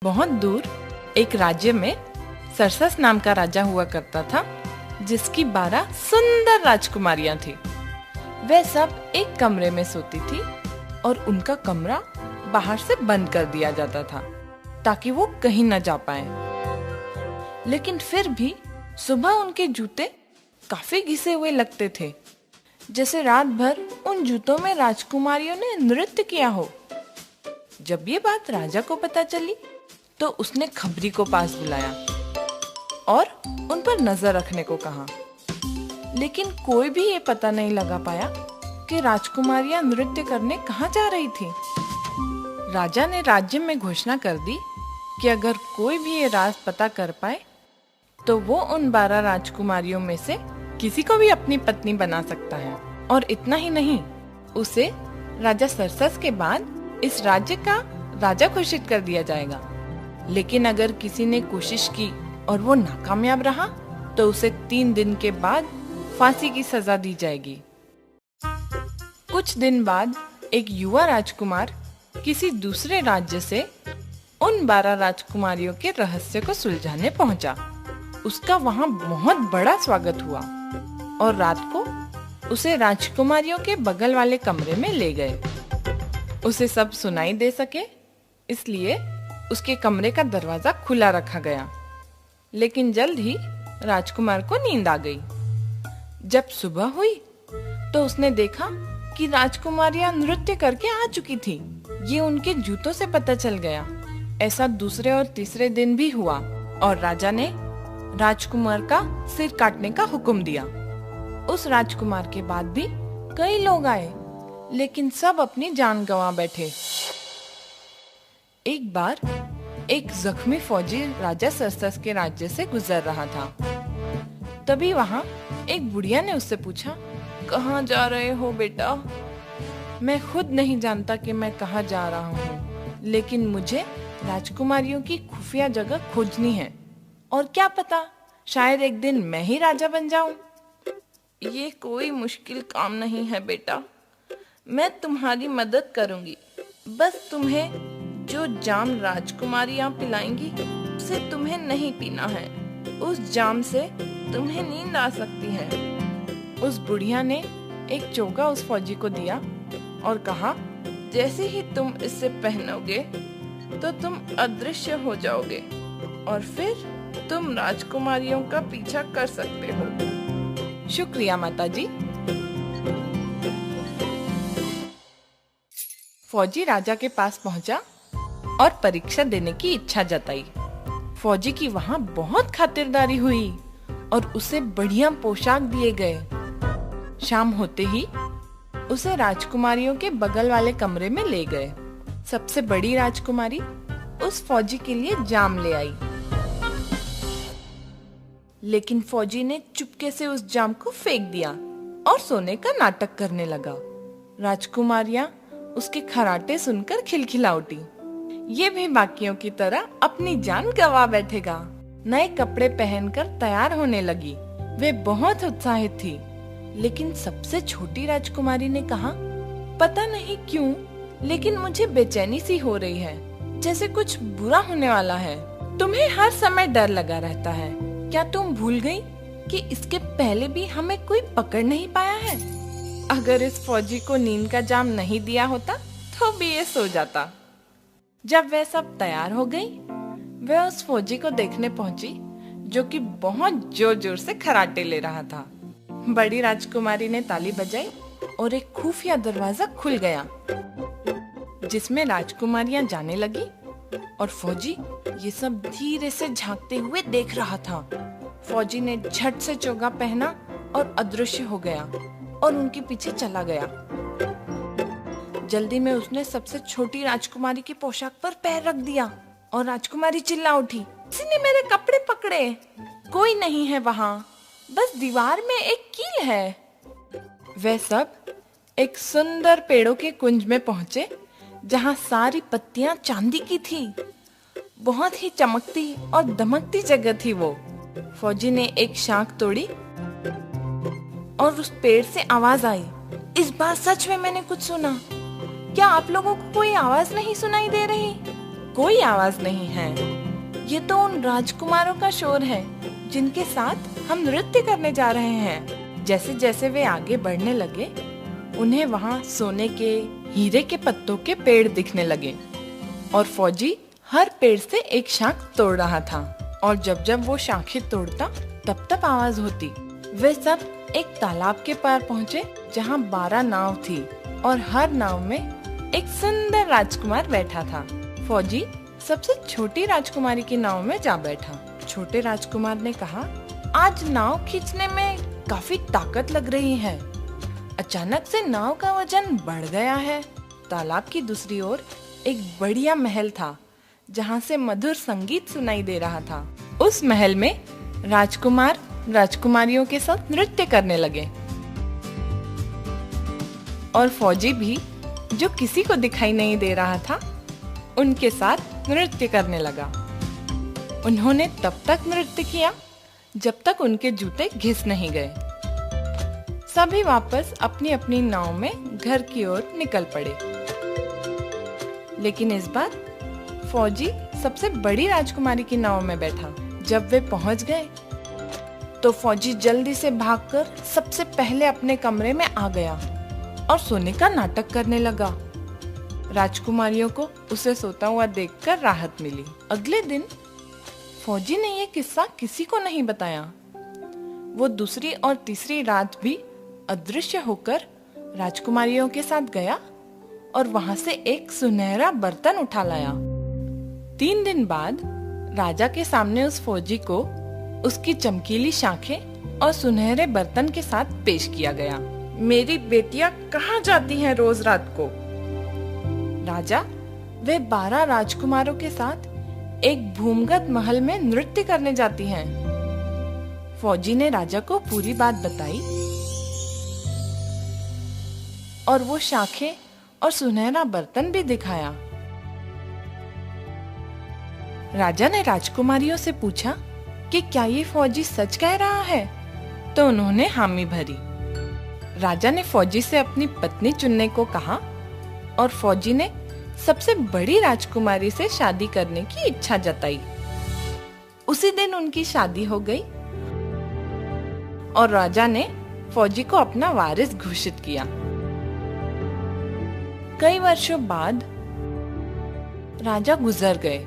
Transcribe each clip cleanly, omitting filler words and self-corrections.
बहुत दूर एक राज्य में सरसस नाम का राजा हुआ करता था, जिसकी 12 सुंदर राजकुमारियां थी। वे सब एक कमरे में सोती थी और उनका कमरा बाहर से बंद कर दिया जाता था ताकि वो कहीं न जा पाए। लेकिन फिर भी सुबह उनके जूते काफी घिसे हुए लगते थे, जैसे रात भर उन जूतों में राजकुमारियों ने नृत्य किया हो। जब ये बात राजा को पता चली तो उसने खबरी को पास बुलाया और उन पर नजर रखने को कहा। लेकिन कोई भी ये पता नहीं लगा पाया कि राजकुमारियां नृत्य करने कहाँ जा रही थी। राजा ने राज्य में घोषणा कर दी कि अगर कोई भी ये राज पता कर पाए तो वो उन 12 राजकुमारियों में से किसी को भी अपनी पत्नी बना सकता है। और इतना ही नहीं, उसे राजा सरसस के बाद इस राज्य का राजा घोषित कर दिया जाएगा। लेकिन अगर किसी ने कोशिश की और वो नाकामयाब रहा तो उसे 3 दिन के बाद फांसी की सजा दी जाएगी। कुछ दिन बाद एक युवा राजकुमार किसी दूसरे राज्य से उन 12 राजकुमारियों के रहस्य को सुलझाने पहुंचा। उसका वहां बहुत बड़ा स्वागत हुआ और रात को उसे राजकुमारियों के बगल वाले कमरे में ले गए। उसे सब सुनाई दे सके इसलिए उसके कमरे का दरवाजा खुला रखा गया। लेकिन जल्द ही राजकुमार को नींद आ गई। जब सुबह हुई तो उसने देखा कि राजकुमारियां नृत्य करके आ चुकी थी। ये उनके जूतों से पता चल गया। ऐसा दूसरे और तीसरे दिन भी हुआ और राजा ने राजकुमार का सिर काटने का हुक्म दिया। उस राजकुमार के बाद भी कई लोग आए, लेकिन सब अपनी जान गंवा बैठे। एक बार एक जख्मी फौजी राजा सरसस के राज्य से गुजर रहा था। तभी वहां एक बुढ़िया ने उससे पूछा, कहाँ जा रहे हो बेटा? मैं खुद नहीं जानता कि मैं कहाँ जा रहा हूँ, लेकिन मुझे राजकुमारियों की खुफिया जगह खोजनी है और क्या पता शायद एक दिन मैं ही राजा बन जाऊं। ये कोई मुश्किल काम नहीं है बेटा, मैं तुम्हारी मदद करूंगी। बस तुम्हें जो जाम राजकुमारियां पिलाएंगी उसे तुम्हें नहीं पीना है। उस जाम से तुम्हें नींद आ सकती है। उस बुढ़िया ने एक चोगा उस फौजी को दिया और कहा, जैसे ही तुम इसे पहनोगे तो तुम अदृश्य हो जाओगे और फिर तुम राजकुमारियों का पीछा कर सकते हो। शुक्रिया माताजी। फौजी राजा के पास पहुंचा और परीक्षा देने की इच्छा जताई। फौजी की वहां बहुत खातिरदारी हुई और उसे बढ़िया पोशाक दिए गए। शाम होते ही उसे राजकुमारियों के बगल वाले कमरे में ले गए। सबसे बड़ी राजकुमारी उस फौजी के लिए जाम ले आई, लेकिन फौजी ने चुपके से उस जाम को फेंक दिया और सोने का नाटक करने लगा। राजकुमारियां उसके खर्राटे सुनकर खिलखिला उठी। ये भी बाकियों की तरह अपनी जान गंवा बैठेगा। नए कपड़े पहनकर तैयार होने लगी। वे बहुत उत्साहित थी। लेकिन सबसे छोटी राजकुमारी ने कहा, पता नहीं क्यों, लेकिन मुझे बेचैनी सी हो रही है, जैसे कुछ बुरा होने वाला है। तुम्हें हर समय डर लगा रहता है। क्या तुम भूल गई कि इसके पहले भी हमें कोई पकड़ नहीं पाया है? अगर इस फौजी को नींद का जाम नहीं दिया होता तो भी ये सो जाता। जब वह सब तैयार हो गई, वह उस फौजी को देखने पहुंची जो कि बहुत जोर जोर से खर्राटे ले रहा था। बड़ी राजकुमारी ने ताली बजाई और एक खुफिया दरवाजा खुल गया जिसमें राजकुमारियां जाने लगी और फौजी ये सब धीरे से झांकते हुए देख रहा था। फौजी ने झट से चोगा पहना और अदृश्य हो गया और उनके पीछे चला गया। जल्दी में उसने सबसे छोटी राजकुमारी की पोशाक पर पैर रख दिया और राजकुमारी चिल्ला उठी, किसी ने मेरे कपड़े पकड़े। कोई नहीं है वहां, बस दीवार में एक कील है। वे सब एक सुंदर पेड़ों के कुंज में पहुंचे जहां सारी पत्तियां चांदी की थी। बहुत ही चमकती और दमकती जगह थी वो। फौजी ने एक शाख तोड़ी और उस पेड़ से आवाज आई, इस बार सच में मैंने कुछ सुना। क्या आप लोगों को कोई आवाज नहीं सुनाई दे रही? कोई आवाज नहीं है। ये तो उन राजकुमारों का शोर है जिनके साथ हम नृत्य करने जा रहे हैं। जैसे जैसे वे आगे बढ़ने लगे, उन्हें वहाँ सोने के, हीरे के पत्तों के पेड़ दिखने लगे और फौजी हर पेड़ से एक शाख तोड़ रहा था और जब जब वो शाखें तोड़ता तब तब आवाज होती। वे सब एक तालाब के पार पहुँचे जहाँ 12 नाव थी और हर नाव में एक सुंदर राजकुमार बैठा था। फौजी सबसे छोटी राजकुमारी की नाव में जा बैठा। छोटे राजकुमार ने कहा, आज नाव खींचने में काफी ताकत लग रही है। अचानक से नाव का वजन बढ़ गया है। तालाब की दूसरी ओर एक बढ़िया महल था जहाँ से मधुर संगीत सुनाई दे रहा था। उस महल में राजकुमार राजकुमारियों के साथ नृत्य करने लगे और फौजी भी, जो किसी को दिखाई नहीं दे रहा था, उनके साथ नृत्य करने लगा। उन्होंने तब तक नृत्य किया जब तक उनके जूते घिस नहीं गए। सभी वापस अपनी अपनी नाव में घर की ओर निकल पड़े। लेकिन इस बार फौजी सबसे बड़ी राजकुमारी की नाव में बैठा। जब वे पहुंच गए तो फौजी जल्दी से भागकर सबसे पहले अपने कमरे में आ गया और सोने का नाटक करने लगा। राजकुमारियों को उसे सोता हुआ देखकर राहत मिली। अगले दिन फौजी ने यह किस्सा किसी को नहीं बताया। वो दूसरी और तीसरी रात भी अदृश्य होकर राजकुमारियों के साथ गया और वहां से एक सुनहरा बर्तन उठा लाया। 3 दिन बाद राजा के सामने उस फौजी को उसकी चमकीली शाखें और सुनहरे बर्तन के साथ पेश किया गया। मेरी बेटियां कहाँ जाती हैं रोज रात को? राजा वे 12 राजकुमारों के साथ एक भूमिगत महल में नृत्य करने जाती हैं। फौजी ने राजा को पूरी बात बताई और वो शाखें और सुनहरा बर्तन भी दिखाया। राजा ने राजकुमारियों से पूछा कि क्या ये फौजी सच कह रहा है, तो उन्होंने हामी भरी। राजा ने फौजी से अपनी पत्नी चुनने को कहा और फौजी ने सबसे बड़ी राजकुमारी से शादी करने की इच्छा जताई। उसी दिन उनकी शादी हो गई और राजा ने फौजी को अपना वारिस घोषित किया। कई वर्षों बाद राजा गुजर गए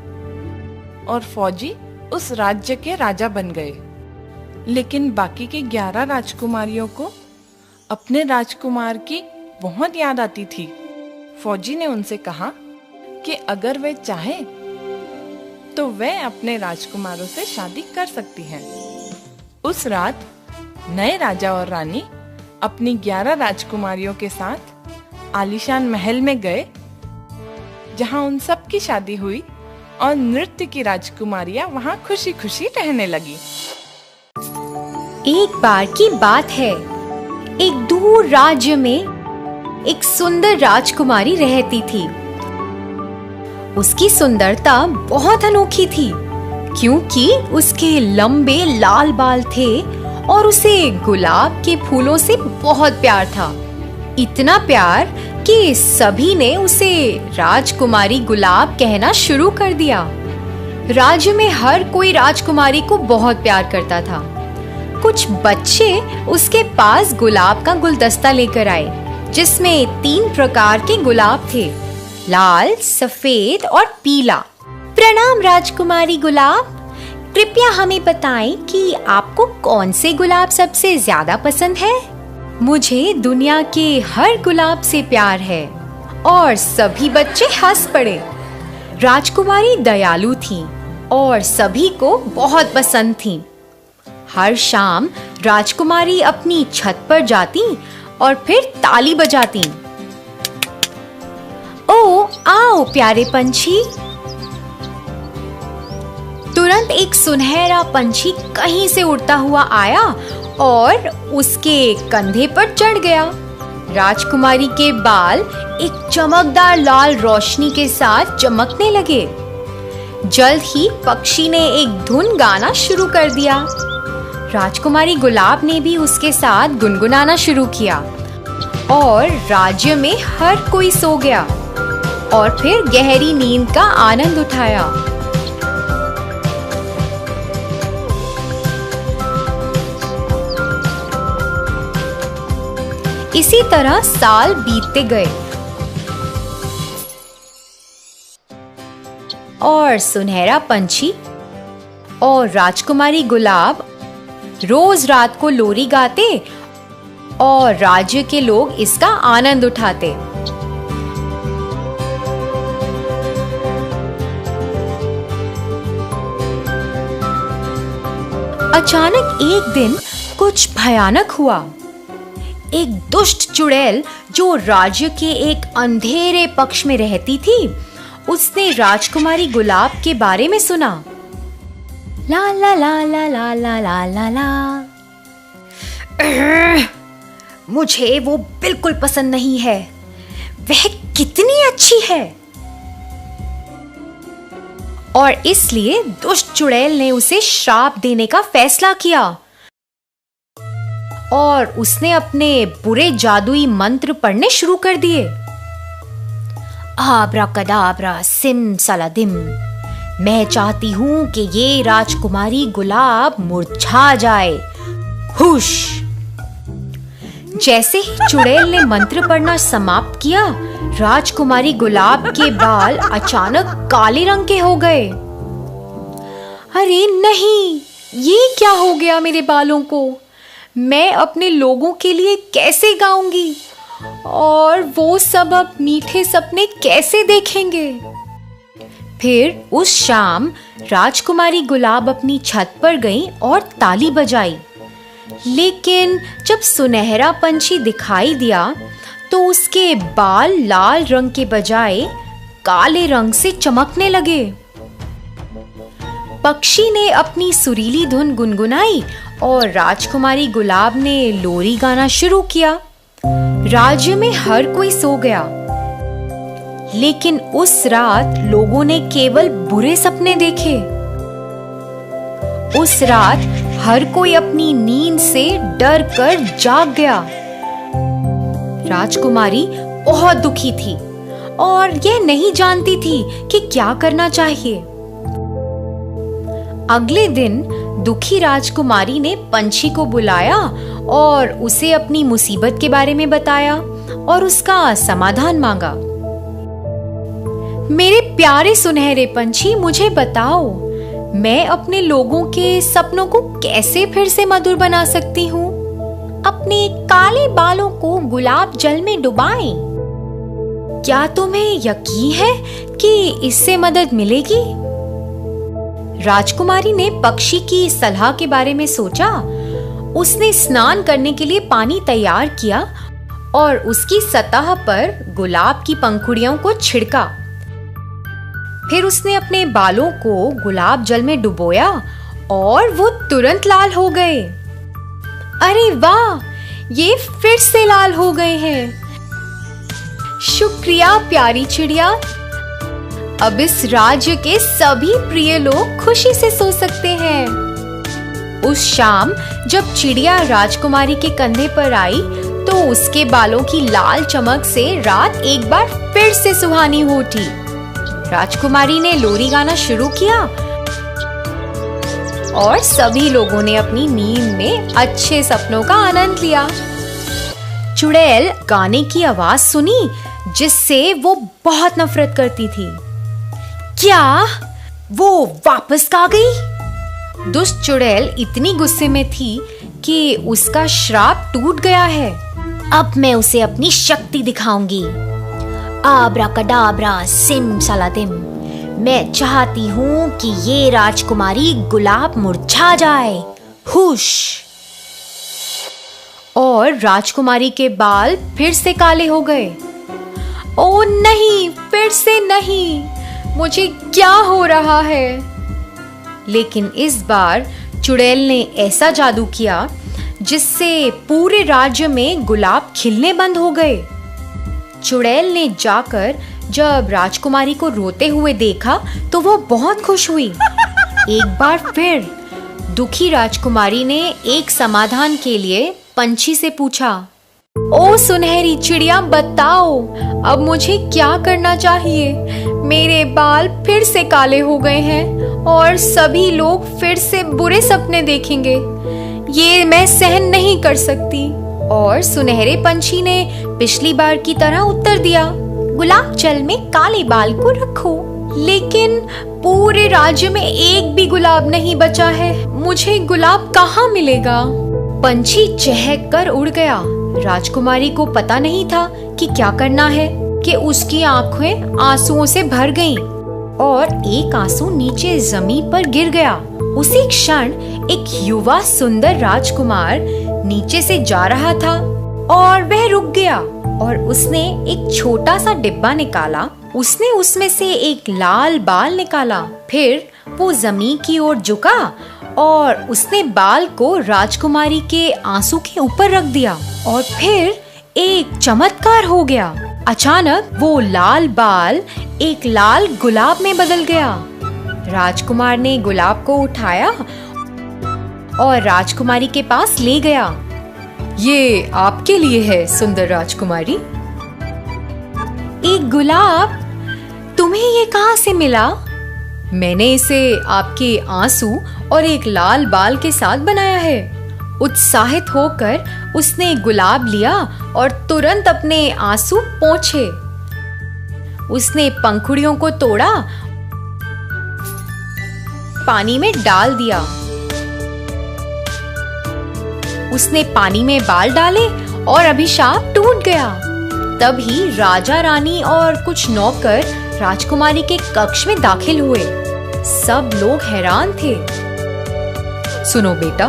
और फौजी उस राज्य के राजा बन गए। लेकिन बाकी के 11 राजकुमारियों को अपने राजकुमार की बहुत याद आती थी। फौजी ने उनसे कहा कि अगर वे चाहें तो वे अपने राजकुमारों से शादी कर सकती हैं। उस रात नए राजा और रानी अपनी 11 राजकुमारियों के साथ आलीशान महल में गए, जहां उन सब की शादी हुई और नृत्य की राजकुमारियां वहां खुशी खुशी रहने लगी। एक बार की बात है, एक दूर राज्य में एक सुंदर राजकुमारी रहती थी। उसकी सुंदरता बहुत अनोखी थी, क्योंकि उसके लंबे लाल बाल थे और उसे गुलाब के फूलों से बहुत प्यार था। इतना प्यार कि सभी ने उसे राजकुमारी गुलाब कहना शुरू कर दिया। राज्य में हर कोई राजकुमारी को बहुत प्यार करता था। कुछ बच्चे उसके पास गुलाब का गुलदस्ता लेकर आए, जिसमें 3 प्रकार के गुलाब थे, लाल, सफेद और पीला। प्रणाम राजकुमारी गुलाब, कृपया हमें बताएं कि आपको कौन से गुलाब सबसे ज्यादा पसंद है? मुझे दुनिया के हर गुलाब से प्यार है। और सभी बच्चे हंस पड़े। राजकुमारी दयालु थीं और सभी को बहुत पसंद थीं। हर शाम राजकुमारी अपनी छत पर जाती और फिर ताली बजाती। ओ आओ प्यारे पंछी। तुरंत एक सुनहरा पंछी कहीं से उड़ता हुआ आया और उसके कंधे पर चढ़ गया। राजकुमारी के बाल एक चमकदार लाल रोशनी के साथ चमकने लगे। जल्द ही पक्षी ने एक धुन गाना शुरू कर दिया। राजकुमारी गुलाब ने भी उसके साथ गुनगुनाना शुरू किया और राज्य में हर कोई सो गया। और फिर गहरी नींद का आनंद उठाया। इसी तरह साल बीतते गए और सुनहरा पंछी और राजकुमारी गुलाब रोज रात को लोरी गाते और राज्य के लोग इसका आनंद उठाते। अचानक एक दिन कुछ भयानक हुआ। एक दुष्ट चुड़ैल जो राज्य के एक अंधेरे पक्ष में रहती थी, उसने राजकुमारी गुलाब के बारे में सुना। ला ला ला ला ला ला ला ला ला। मुझे वो बिल्कुल पसंद नहीं है। वह कितनी अच्छी है। और इसलिए दुष्ट चुड़ैल ने उसे श्राप देने का फैसला किया और उसने अपने बुरे जादुई मंत्र पढ़ने शुरू कर दिए। आब्राकदाब्रा सिम सलादिम। मैं चाहती हूं कि ये राजकुमारी गुलाब मुरझा जाए। हुश। जैसे ही चुड़ैल ने मंत्र पढ़ना समाप्त किया, राजकुमारी गुलाब के बाल अचानक काले रंग के हो गए। अरे नहीं, ये क्या हो गया मेरे बालों को? मैं अपने लोगों के लिए कैसे गाऊंगी और वो सब अब मीठे सपने कैसे देखेंगे? फिर उस शाम राजकुमारी गुलाब अपनी छत पर गई और ताली बजाई। लेकिन जब सुनहरा पंछी दिखाई दिया तो उसके बाल लाल रंग के बजाय काले रंग से चमकने लगे। पक्षी ने अपनी सुरीली धुन गुनगुनाई और राजकुमारी गुलाब ने लोरी गाना शुरू किया। राज्य में हर कोई सो गया, लेकिन उस रात लोगों ने केवल बुरे सपने देखे। उस रात हर कोई अपनी नींद से डर कर जाग गया। राजकुमारी बहुत दुखी थी और यह नहीं जानती थी कि क्या करना चाहिए। अगले दिन दुखी राजकुमारी ने पंछी को बुलाया और उसे अपनी मुसीबत के बारे में बताया और उसका समाधान मांगा। मेरे प्यारे सुनहरे पंछी, मुझे बताओ, मैं अपने लोगों के सपनों को कैसे फिर से मधुर बना सकती हूँ? अपने काले बालों को गुलाब जल में डुबाएं। क्या तुम्हें यकीन है कि इससे मदद मिलेगी? राजकुमारी ने पक्षी की सलाह के बारे में सोचा। उसने स्नान करने के लिए पानी तैयार किया और उसकी सतह पर गुलाब की पंखुड़ियों को छिड़का। फिर उसने अपने बालों को गुलाब जल में डुबोया और वो तुरंत लाल हो गए। अरे वाह, ये फिर से लाल हो गए हैं। शुक्रिया प्यारी चिड़िया। अब इस राज्य के सभी प्रिय लोग खुशी से सो सकते हैं। उस शाम जब चिड़िया राजकुमारी के कंधे पर आई तो उसके बालों की लाल चमक से रात एक बार फिर से सुहानी हो उठी। राजकुमारी ने लोरी गाना शुरू किया और सभी लोगों ने अपनी नींद में अच्छे सपनों का आनंद लिया। चुड़ैल गाने की आवाज सुनी जिससे वो बहुत नफरत करती थी। क्या वो वापस आ गई? दुष्ट चुड़ैल इतनी गुस्से में थी कि उसका श्राप टूट गया है। अब मैं उसे अपनी शक्ति दिखाऊंगी। आब्राकडाब्रा सिम सलादिम। मैं चाहती हूँ कि ये राजकुमारी गुलाब मुरझा जाए। हुश। और राजकुमारी के बाल फिर से काले हो गए। ओ नहीं, फिर से नहीं, मुझे क्या हो रहा है? लेकिन इस बार चुड़ैल ने ऐसा जादू किया जिससे पूरे राज्य में गुलाब खिलने बंद हो गए। चुड़ैल ने जाकर जब राजकुमारी को रोते हुए देखा तो वो बहुत खुश हुई। एक बार फिर दुखी राजकुमारी ने एक समाधान के लिए पंछी से पूछा। ओ सुनहरी चिड़िया, बताओ अब मुझे क्या करना चाहिए। मेरे बाल फिर से काले हो गए हैं और सभी लोग फिर से बुरे सपने देखेंगे। ये मैं सहन नहीं कर सकती। और सुनहरे पंछी ने पिछली बार की तरह उत्तर दिया, गुलाब जल में काले बाल को रखो। लेकिन पूरे राज्य में एक भी गुलाब नहीं बचा है। मुझे गुलाब कहाँ मिलेगा? पंछी चहक कर उड़ गया। राजकुमारी को पता नहीं था कि क्या करना है कि उसकी आंखें आंसुओं से भर गईं और एक आंसू नीचे जमीन पर गिर गया। उसी क्षण एक युवा सुंदर राजकुमार नीचे से जा रहा था और वह रुक गया और उसने एक छोटा सा डिब्बा निकाला। उसने उसमें से एक लाल बाल निकाला। फिर वो जमीन की ओर झुका और उसने बाल को राजकुमारी के आंसू के ऊपर रख दिया और फिर एक चमत्कार हो गया। अचानक वो लाल बाल एक लाल गुलाब में बदल गया। राजकुमार ने गुलाब को उठाया और राजकुमारी के पास ले गया। ये आपके लिए है सुंदर राजकुमारी। एक गुलाब? तुम्हें ये कहाँ से मिला? मैंने इसे आपके आंसू और एक लाल बाल के साथ बनाया है। उत्साहित होकर उसने गुलाब लिया और तुरंत अपने आंसू पोंछे। उसने पंखुड़ियों को तोड़ा, पानी में डाल दिया। उसने पानी में बाल डाले और अभिशाप टूट गया। तभी राजा रानी और कुछ नौकर राजकुमारी के कक्ष में दाखिल हुए। सब लोग हैरान थे। सुनो बेटा,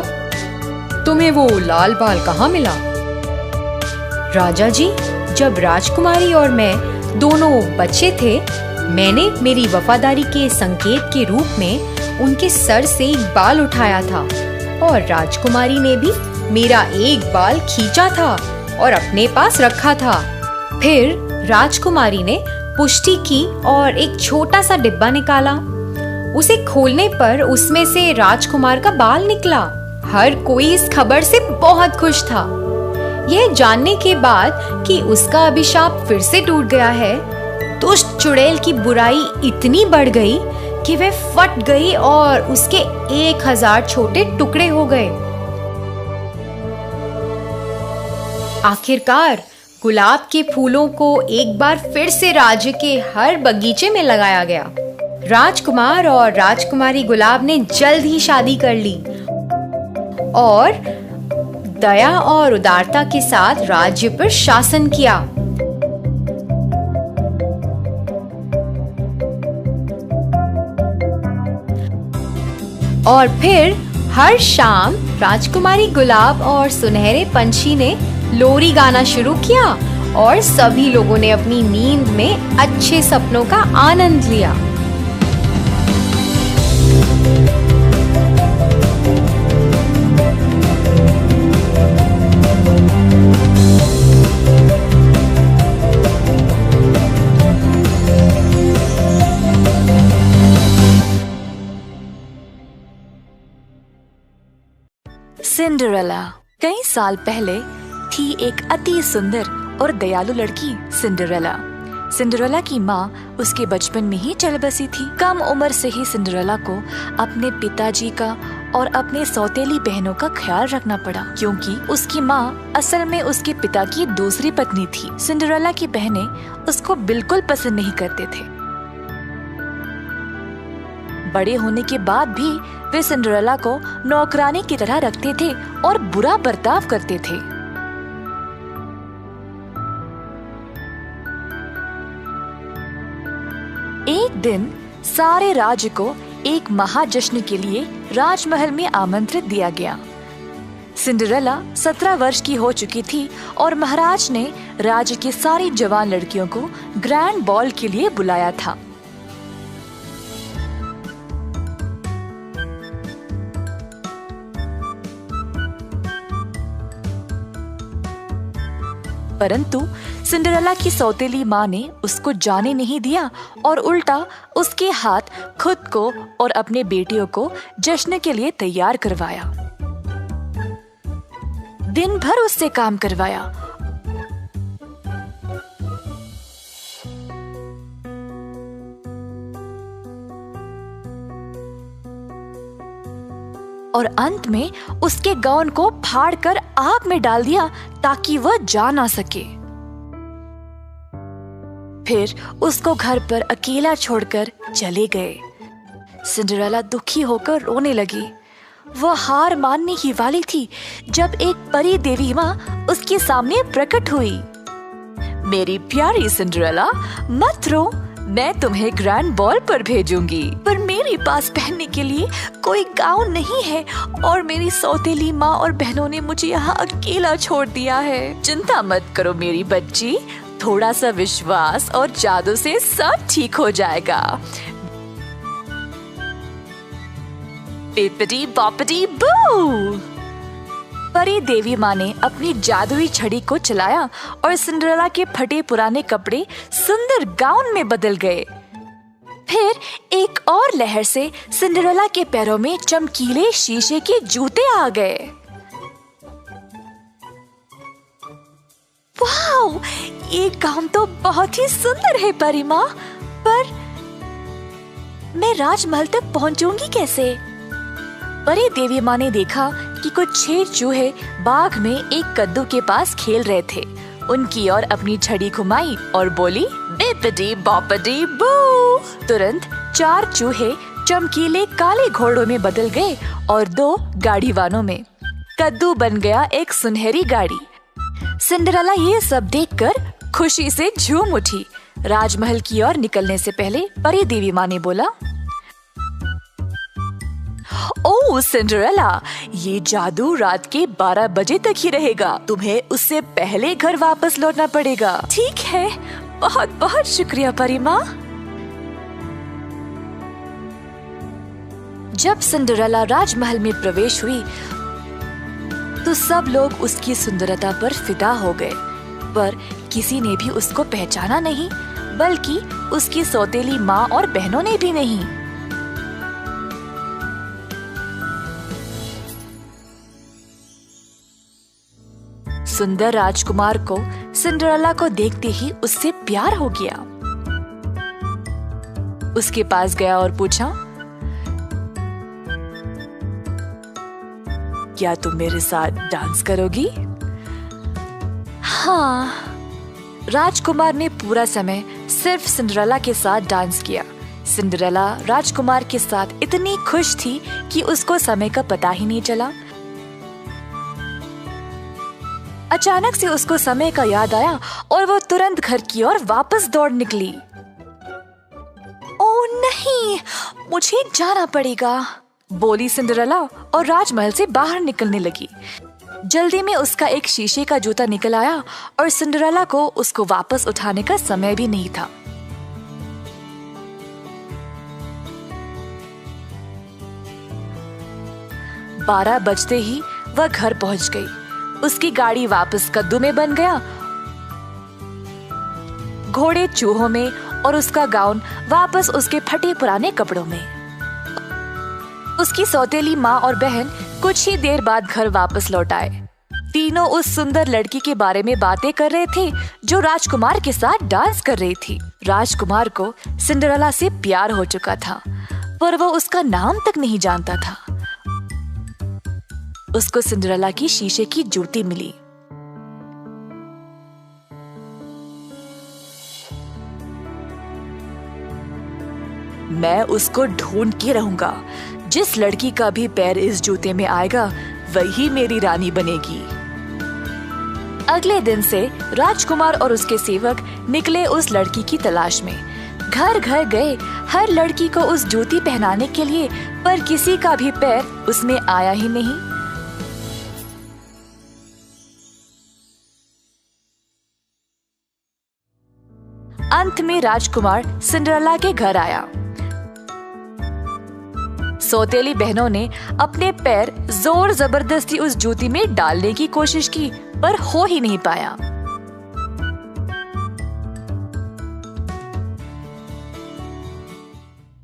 तुम्हें वो लाल बाल कहाँ मिला? राजा जी, जब राजकुमारी और मैं दोनों बच्चे थे, मैंने मेरी वफादारी के संकेत के रूप में उनके सर से एक बाल उठाया था और राजकुमारी ने भी मेरा एक बाल खींचा था और अपने पास रखा था। फिर राजकुमारी ने पुष्टि की और एक छोटा सा डिब्बा निकाला। उसे खोलने पर उसमें से राजकुमार का बाल निकला। हर कोई इस खबर से बहुत खुश था। यह जानने के बाद कि उसका अभिशाप फिर से टूट गया है, दुष्ट चुड़ैल की बुराई इतनी बढ़ गई कि वह फट गई और उसके 1000 छोटे टुकड़े हो गए। आखिरकार गुलाब के फूलों को एक बार फिर से राज्य के हर बगीचे में लगाया गया। राजकुमार और राजकुमारी गुलाब ने जल्द ही शादी कर ली और दया और उदारता के साथ राज्य पर शासन किया। और फिर हर शाम राजकुमारी गुलाब और सुनहरे पंछी ने लोरी गाना शुरू किया और सभी लोगों ने अपनी नींद में अच्छे सपनों का आनंद लिया। सिंड्रेला। कई साल पहले थी एक अति सुंदर और दयालु लड़की सिंड्रेला। सिंड्रेला की माँ उसके बचपन में ही चल बसी थी। कम उम्र से ही सिंड्रेला को अपने पिताजी का और अपने सौतेली बहनों का ख्याल रखना पड़ा, क्योंकि उसकी माँ असल में उसके पिता की दूसरी पत्नी थी। सिंड्रेला की बहनें उसको बिल्कुल पसंद नहीं करते थे। बड़े होने के बाद भी वे सिंड्रेला को नौकरानी की तरह रखते थे और बुरा बर्ताव करते थे। एक दिन सारे राज्य को एक महाजश्न के लिए राजमहल में आमंत्रित दिया गया। सिंड्रेला 17 वर्ष की हो चुकी थी और महाराज ने राज्य की सारी जवान लड़कियों को ग्रैंड बॉल के लिए बुलाया था। परंतु सिंड्रेला की सौतेली माँ ने उसको जाने नहीं दिया और उल्टा उसके हाथ खुद को और अपने बेटियों को जश्न के लिए तैयार करवाया। दिन भर उससे काम करवाया और अंत में उसके गाउन को फाड़कर आग में डाल दिया ताकि वह जा ना सके। फिर उसको घर पर अकेला छोड़कर चले गए। सिंड्रेला दुखी होकर रोने लगी। वह हार मानने ही वाली थी जब एक परी देवी माँ उसके सामने प्रकट हुई। मेरी प्यारी सिंड्रेला, मत रो, मैं तुम्हें ग्रैंड बॉल पर भेजूंगी, पर मेरे पास पहनने के लिए कोई गाउन नहीं है और मेरी सौतेली माँ और बहनों ने मुझे यहाँ अकेला छोड़ दिया है। चिंता मत करो मेरी बच्ची, थोड़ा सा विश्वास और जादू से सब ठीक हो जाएगा। पिपटी पॉपटी बू। परी देवी माँ ने अपनी जादुई छड़ी को चलाया और सिंड्रेला के फटे पुराने कपड़े सुंदर गाउन में बदल गए। फिर एक और लहर से सिंड्रेला के पैरों में चमकीले शीशे के जूते आ गए। वाह, ये गाउन तो बहुत ही सुंदर है परी माँ, पर मैं राजमहल तक पहुँचूंगी कैसे? परी देवी माँ ने देखा कि कुछ 6 चूहे बाग में एक कद्दू के पास खेल रहे थे। उनकी ओर अपनी छड़ी घुमाई और बोली, बिपडी बॉपडी बू। तुरंत 4 चूहे चमकीले काले घोड़ों में बदल गए और 2 गाड़ीवानों में। कद्दू बन गया एक सुनहरी गाड़ी। सिंड्रेला ये सब देखकर खुशी से झूम उठी। राजमहल की ओर निकलने से पहले परी देवी माँ ने बोला, ओह सिंड्रेला, ये जादू रात के 12 बजे तक ही रहेगा। तुम्हें उससे पहले घर वापस लौटना पड़ेगा। ठीक है, बहुत बहुत शुक्रिया परी माँ। जब सिंड्रेला राजमहल में प्रवेश हुई तो सब लोग उसकी सुंदरता पर फिदा हो गए, पर किसी ने भी उसको पहचाना नहीं, बल्कि उसकी सौतेली माँ और बहनों ने भी नहीं। सुंदर राजकुमार को सिंड्रेला को देखते ही उससे प्यार हो गया। उसके पास गया और पूछा, क्या तुम मेरे साथ डांस करोगी? हाँ। राजकुमार ने पूरा समय सिर्फ सिंड्रेला के साथ डांस किया। सिंड्रेला राजकुमार के साथ इतनी खुश थी कि उसको समय का पता ही नहीं चला। अचानक से उसको समय का याद आया और वो तुरंत घर की ओर वापस दौड़ निकली। ओह नहीं, मुझे जाना पड़ेगा, बोली सिंड्रेला और राजमहल से बाहर निकलने लगी। जल्दी में उसका एक शीशे का जूता निकल आया और सिंड्रेला को उसको वापस उठाने का समय भी नहीं था। बारह बजते ही वह घर पहुंच गई। उसकी गाड़ी वापस कद्दू में बन गया, घोड़े चूहों में और उसका गाउन वापस उसके फटे पुराने कपड़ों में। उसकी सौतेली माँ और बहन कुछ ही देर बाद घर वापस लौट आए। तीनों उस सुंदर लड़की के बारे में बातें कर रहे थे जो राजकुमार के साथ डांस कर रही थी। राजकुमार को सिंड्रेला से प्यार हो चुका था, पर वो उसका नाम तक नहीं जानता था। उसको सिंड्रेला की शीशे की जूती मिली। मैं उसको ढूंढ के रहूंगा। जिस लड़की का भी पैर इस जूते में आएगा वही मेरी रानी बनेगी। अगले दिन से राजकुमार और उसके सेवक निकले उस लड़की की तलाश में। घर घर गए हर लड़की को उस जूती पहनाने के लिए, पर किसी का भी पैर उसमें आया ही नहीं। अंत में राजकुमार सिंड्रेला के घर आया। सौतेली बहनों ने अपने पैर जोर जबरदस्ती उस जूती में डालने की कोशिश की, पर हो ही नहीं पाया।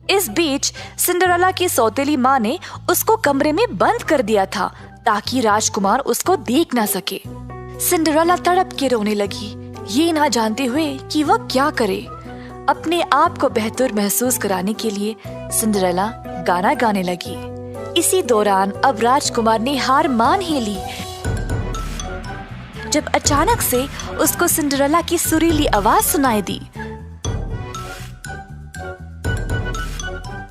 इस बीच सिंड्रेला की सौतेली माँ ने उसको कमरे में बंद कर दिया था ताकि राजकुमार उसको देख ना सके। सिंड्रेला तड़प के रोने लगी, ये ना जानते हुए कि वह क्या करे। अपने आप को बेहतर महसूस कराने के लिए सिंड्रेला गाना गाने लगी। इसी दौरान अब राजकुमार ने हार मान ही ली, जब अचानक से उसको सिंड्रेला की सुरीली आवाज सुनाई दी।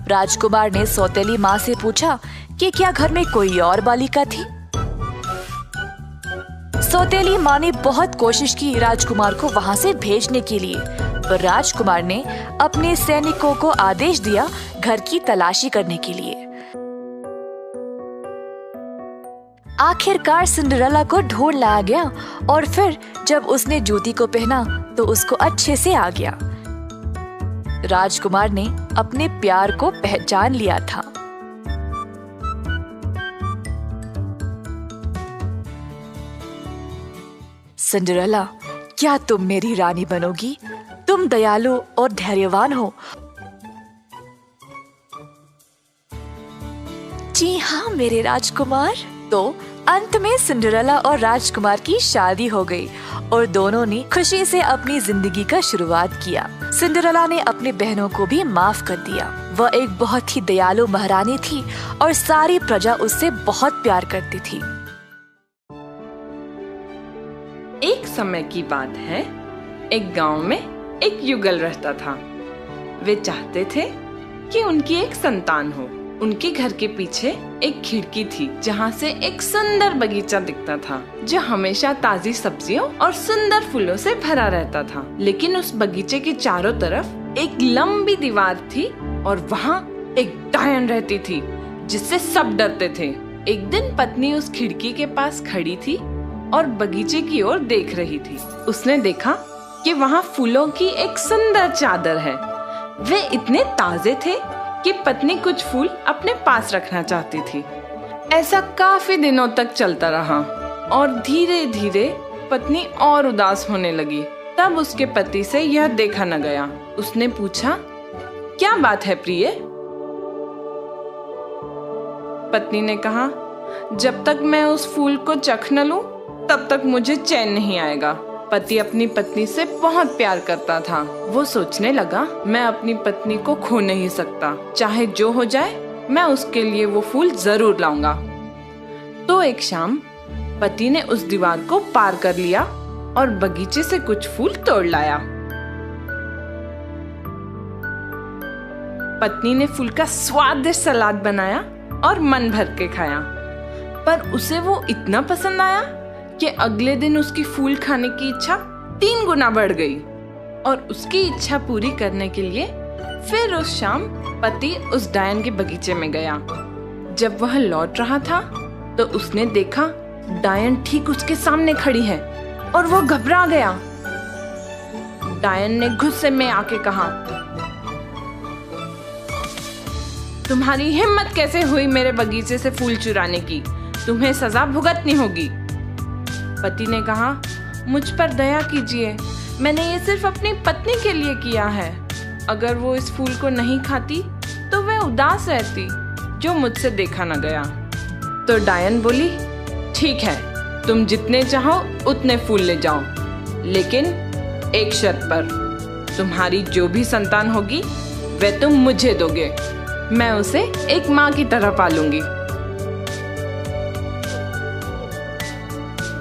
राजकुमार ने सौतेली माँ से पूछा कि क्या घर में कोई और बालिका थी। सौतेली माँ ने बहुत कोशिश की राजकुमार को वहां से भेजने के लिए, पर राजकुमार ने अपने सैनिकों को आदेश दिया घर की तलाशी करने के लिए। आखिरकार सिंड्रेला को ढूंढ लाया गया और फिर जब उसने जूती को पहना तो उसको अच्छे से आ गया। राजकुमार ने अपने प्यार को पहचान लिया था। सिंड्रेला, क्या तुम मेरी रानी बनोगी? तुम दयालु और धैर्यवान हो। जी हाँ मेरे राजकुमार। तो अंत में सिंड्रेला और राजकुमार की शादी हो गई और दोनों ने खुशी से अपनी जिंदगी का शुरुआत किया। सिंड्रेला ने अपनी बहनों को भी माफ कर दिया। वह एक बहुत ही दयालु महारानी थी और सारी प्रजा उससे बहुत प्यार करती थी। एक समय की बात है, एक गांव में एक युगल रहता था। वे चाहते थे कि उनकी एक संतान हो। उनके घर के पीछे एक खिड़की थी जहाँ से एक सुंदर बगीचा दिखता था, जो हमेशा ताजी सब्जियों और सुंदर फूलों से भरा रहता था। लेकिन उस बगीचे के चारों तरफ एक लंबी दीवार थी और वहाँ एक डायन रहती थी जिससे सब डरते थे। एक दिन पत्नी उस खिड़की के पास खड़ी थी और बगीचे की ओर देख रही थी। उसने देखा कि वहाँ फूलों की एक सुंदर चादर है। वे इतने ताजे थे कि पत्नी कुछ फूल अपने पास रखना चाहती थी। ऐसा काफी दिनों तक चलता रहा और धीरे धीरे पत्नी और उदास होने लगी। तब उसके पति से यह देखा न गया। उसने पूछा, क्या बात है प्रिय? पत्नी ने कहा, जब तक मैं उस फूल को चख न लूं, तब तक मुझे चैन नहीं आएगा। पति अपनी पत्नी से बहुत प्यार करता था। वो सोचने लगा, मैं अपनी पत्नी को खो नहीं सकता। चाहे जो हो जाए, मैं उसके लिए वो फूल जरूर लाऊंगा। तो एक शाम पति ने उस दीवार को पार कर लिया और बगीचे से कुछ फूल तोड़ लाया। पत्नी ने फूल का स्वादिष्ट सलाद बनाया और मन भर के खाया। पर उसे वो इतना पसंद आया कि अगले दिन उसकी फूल खाने की इच्छा 3 गुना बढ़ गई और उसकी इच्छा पूरी करने के लिए फिर उस शाम पति उस डायन के बगीचे में गया। जब वह लौट रहा था तो उसने देखा डायन ठीक उसके सामने खड़ी है और वो घबरा गया। डायन ने गुस्से में आके कहा, तुम्हारी हिम्मत कैसे हुई मेरे बगीचे से फूल चुराने की? तुम्हें सजा भुगतनी होगी। पति ने कहा, मुझ पर दया कीजिए, मैंने ये सिर्फ अपनी पत्नी के लिए किया है। अगर वो इस फूल को नहीं खाती तो वह उदास रहती, जो मुझसे देखा न गया। तो डायन बोली, ठीक है, तुम जितने चाहो उतने फूल ले जाओ, लेकिन एक शर्त पर, तुम्हारी जो भी संतान होगी वह तुम मुझे दोगे। मैं उसे एक माँ की तरह पालूंगी।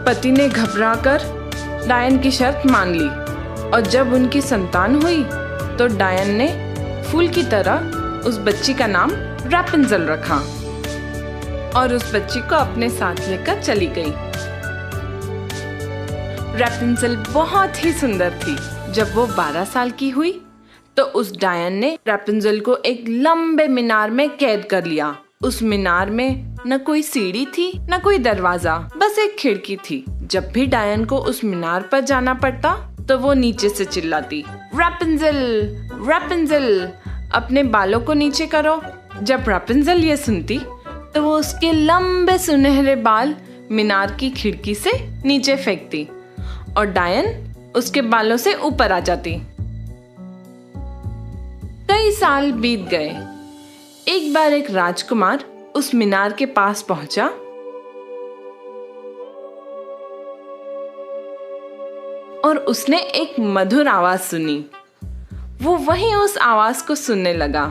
पति ने घबराकर डायन की शर्त मान ली और जब उनकी संतान हुई तो डायन ने फूल की तरह उस बच्ची का नाम रैपुंज़ेल रखा और उस बच्ची को अपने साथ लेकर चली गई। रैपुंज़ेल बहुत ही सुंदर थी। जब वो 12 साल की हुई तो उस डायन ने रैपुंज़ेल को एक लंबे मीनार में कैद कर लिया। उस मीनार में न कोई सीढ़ी थी न कोई दरवाजा, बस एक खिड़की थी। जब भी डायन को उस मीनार पर जाना पड़ता तो वो नीचे से चिल्लाती, रैपुंज़ेल, रैपुंज़ेल, अपने बालों को नीचे करो। जब रैपुंज़ेल ये सुनती तो वो उसके लंबे सुनहरे बाल मीनार की खिड़की से नीचे फेंकती और डायन उसके बालों से ऊपर आ जाती। कई साल बीत गए। एक बार एक राजकुमार उस मीनार के पास पहुंचा और उसने एक मधुर आवाज सुनी। वो वहीं उस आवाज को सुनने लगा।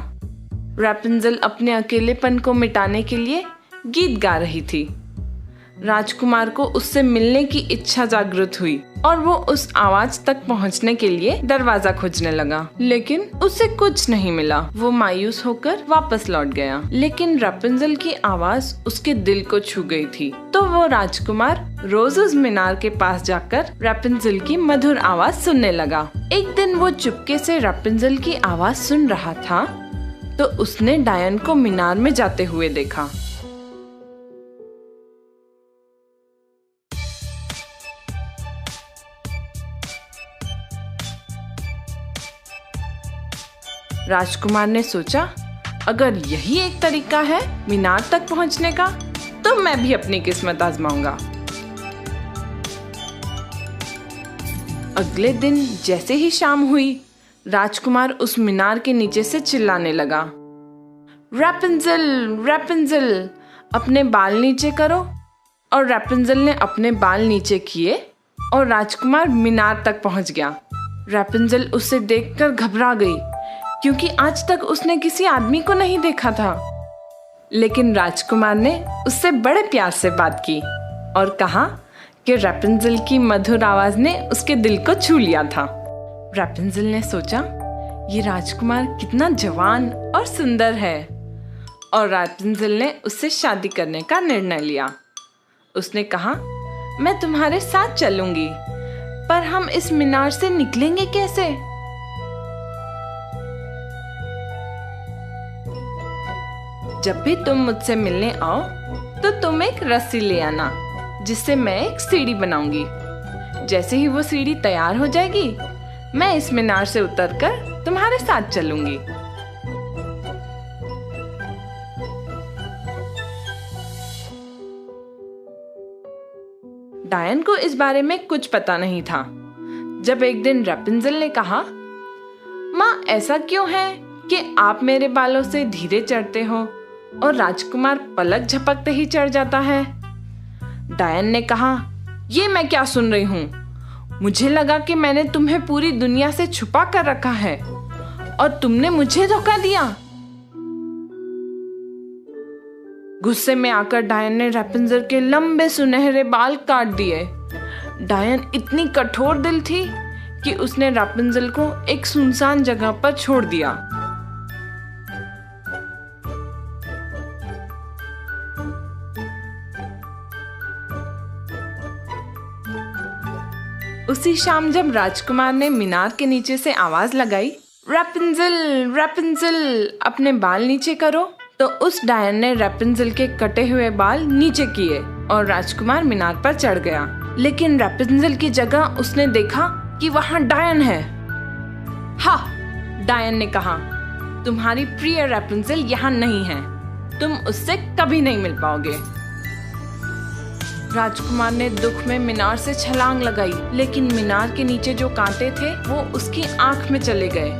रैपुंज़ेल अपने अकेलेपन को मिटाने के लिए गीत गा रही थी। राजकुमार को उससे मिलने की इच्छा जागृत हुई और वो उस आवाज तक पहुंचने के लिए दरवाजा खोजने लगा, लेकिन उसे कुछ नहीं मिला। वो मायूस होकर वापस लौट गया, लेकिन रैपुंज़ेल की आवाज उसके दिल को छू गई थी। तो वो राजकुमार रोज उस मीनार के पास जाकर रैपुंज़ेल की मधुर आवाज सुनने लगा। एक दिन वो चुपके से रैपुंज़ेल की आवाज सुन रहा था तो उसने डायन को मीनार में जाते हुए देखा। राजकुमार ने सोचा, अगर यही एक तरीका है मीनार तक पहुंचने का, तो मैं भी अपनी किस्मत आजमाऊंगा। अगले दिन जैसे ही शाम हुई, राजकुमार उस मीनार के नीचे से चिल्लाने लगा, रैपुंज़ेल, रैपुंज़ेल, अपने बाल नीचे करो। और रैपुंज़ेल ने अपने बाल नीचे किए और राजकुमार मीनार तक पहुंच गया। रैपुंज़ेल उसे देखकर घबरा गई, क्योंकि आज तक उसने किसी आदमी को नहीं देखा था। लेकिन राजकुमार ने उससे बड़े प्यार से बात की और कहा कि रैपुंज़ेल की मधुर आवाज ने उसके दिल को छू लिया था। रैपुंज़ेल ने सोचा, ये राजकुमार कितना जवान और सुंदर है, और रैपुंज़ेल ने उससे शादी करने का निर्णय लिया। उसने कहा, मैं तुम्हारे साथ चलूंगी, पर हम इस मीनार से निकलेंगे कैसे? जब भी तुम मुझसे मिलने आओ तो तुम एक रस्सी ले आना, जिससे मैं एक सीढ़ी बनाऊंगी। जैसे ही वो सीढ़ी तैयार हो जाएगी, मैं इस मीनार से उतरकर तुम्हारे साथ चलूंगी। डायन को इस बारे में कुछ पता नहीं था। जब एक दिन रैपुंज़ेल ने कहा, माँ, ऐसा क्यों है कि आप मेरे बालों से धीरे चढ़ते हो और राजकुमार पलक झपकते ही चढ़ जाता है? डायन ने कहा, ये मैं क्या सुन रही हूँ? मुझे लगा कि मैंने तुम्हें पूरी दुनिया से छुपा कर रखा है और तुमने मुझे धोखा दिया। गुस्से में आकर डायन ने रैपुंज़ेल के लंबे सुनहरे बाल काट दिए। डायन इतनी कठोर दिल थी कि उसने रैपुंज़ेल को एक सुनसान जगह पर छोड़ दिया। उसी शाम जब राजकुमार ने मीनार के नीचे से आवाज लगाई, रैपुंज़ेल, रैपुंज़ेल, अपने बाल नीचे करो, तो उस डायन ने रैपुंज़ेल के कटे हुए बाल नीचे किए और राजकुमार मीनार पर चढ़ गया। लेकिन रैपुंज़ेल की जगह उसने देखा कि वहाँ डायन है। हा! डायन ने कहा, तुम्हारी प्रिय रैपुंज़ेल यहाँ नहीं है, तुम उससे कभी नहीं मिल पाओगे। राजकुमार ने दुख में मीनार से छलांग लगाई, लेकिन मीनार के नीचे जो कांटे थे वो उसकी आंख में चले गए।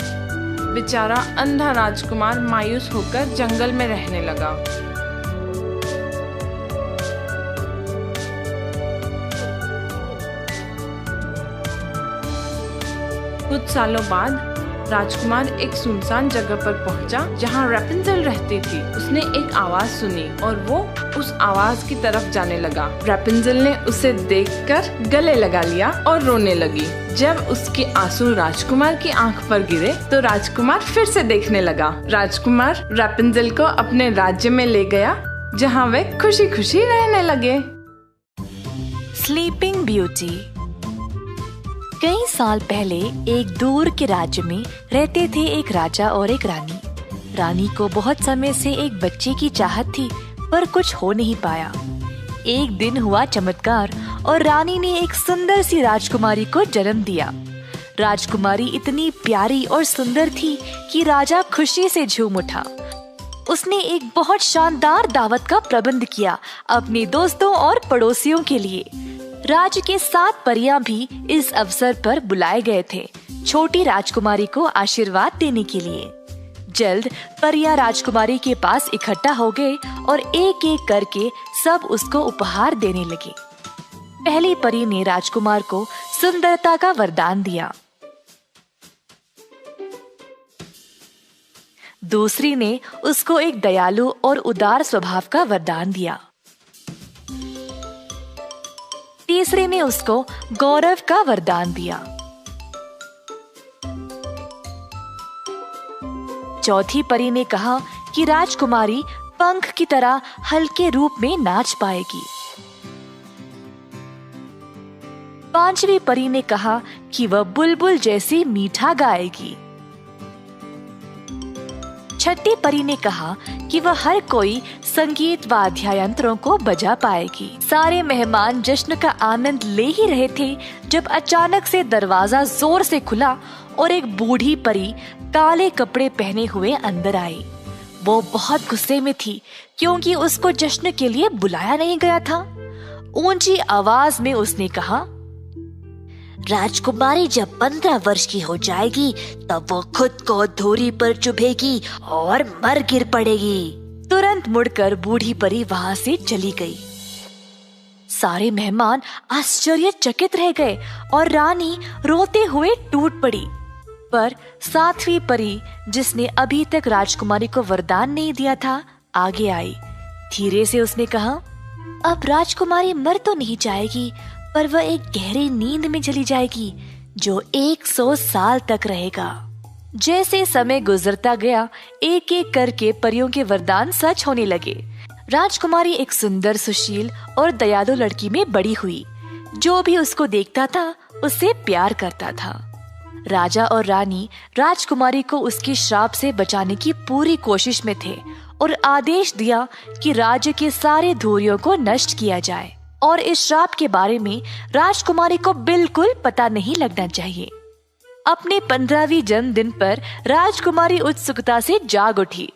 बेचारा अंधा राजकुमार मायूस होकर जंगल में रहने लगा। कुछ सालों बाद राजकुमार एक सुनसान जगह पर पहुंचा जहां रैपुंज़ेल रहती थी। उसने एक आवाज सुनी और वो उस आवाज की तरफ जाने लगा। रैपुंज़ेल ने उसे देखकर गले लगा लिया और रोने लगी। जब उसके आंसू राजकुमार की आंख पर गिरे तो राजकुमार फिर से देखने लगा। राजकुमार रैपुंज़ेल को अपने राज्य में ले गया, जहां वे खुशी खुशी रहने लगे। Sleeping beauty. कई साल पहले एक दूर के राज्य में रहते थे एक राजा और एक रानी। रानी को बहुत समय से एक बच्चे की चाहत थी, पर कुछ हो नहीं पाया। एक दिन हुआ चमत्कार और रानी ने एक सुंदर सी राजकुमारी को जन्म दिया। राजकुमारी इतनी प्यारी और सुंदर थी कि राजा खुशी से झूम उठा। उसने एक बहुत शानदार दावत का प्रबंध किया अपने दोस्तों और पड़ोसियों के लिए। राज्य के 7 परियां भी इस अवसर पर बुलाए गए थे, छोटी राजकुमारी को आशीर्वाद देने के लिए। जल्द परियां राजकुमारी के पास इकट्ठा हो गए और एक एक करके सब उसको उपहार देने लगे। पहली परी ने राजकुमार को सुंदरता का वरदान दिया। दूसरी ने उसको एक दयालु और उदार स्वभाव का वरदान दिया। तीसरे ने उसको गौरव का वरदान दिया। चौथी परी ने कहा कि राजकुमारी पंख की तरह हल्के रूप में नाच पाएगी। पांचवी परी ने कहा कि वह बुलबुल जैसी मीठा गाएगी। छठी परी ने कहा कि वह हर कोई संगीत वाद्य यंत्रों को बजा पाएगी। सारे मेहमान जश्न का आनंद ले ही रहे थे जब अचानक से दरवाजा जोर से खुला और एक बूढ़ी परी काले कपड़े पहने हुए अंदर आई। वो बहुत गुस्से में थी क्योंकि उसको जश्न के लिए बुलाया नहीं गया था। ऊंची आवाज में उसने कहा, राजकुमारी जब 15 वर्ष की हो जाएगी तब वो खुद को धूरी पर चुभेगी और मर गिर पड़ेगी। तुरंत मुड़कर बूढ़ी परी वहां से चली गई। सारे मेहमान आश्चर्यचकित रह गए और रानी रोते हुए टूट पड़ी। पर सातवीं परी, जिसने अभी तक राजकुमारी को वरदान नहीं दिया था, आगे आई। धीरे से उसने कहा, अब राजकुमारी मर तो नहीं जाएगी, पर वह एक गहरी नींद में चली जाएगी जो 100 साल तक रहेगा। जैसे समय गुजरता गया, एक एक करके परियों के वरदान सच होने लगे। राजकुमारी एक सुंदर, सुशील और दयालु लड़की में बड़ी हुई। जो भी उसको देखता था उससे प्यार करता था। राजा और रानी राजकुमारी को उसके श्राप से बचाने की पूरी कोशिश में थे और आदेश दिया कि राज्य के सारे धूर्यों को नष्ट किया जाए और इस श्राप के बारे में राजकुमारी को बिल्कुल पता नहीं लगना चाहिए। अपने 15वीं जन्मदिन पर राजकुमारी उत्सुकता से जाग उठी।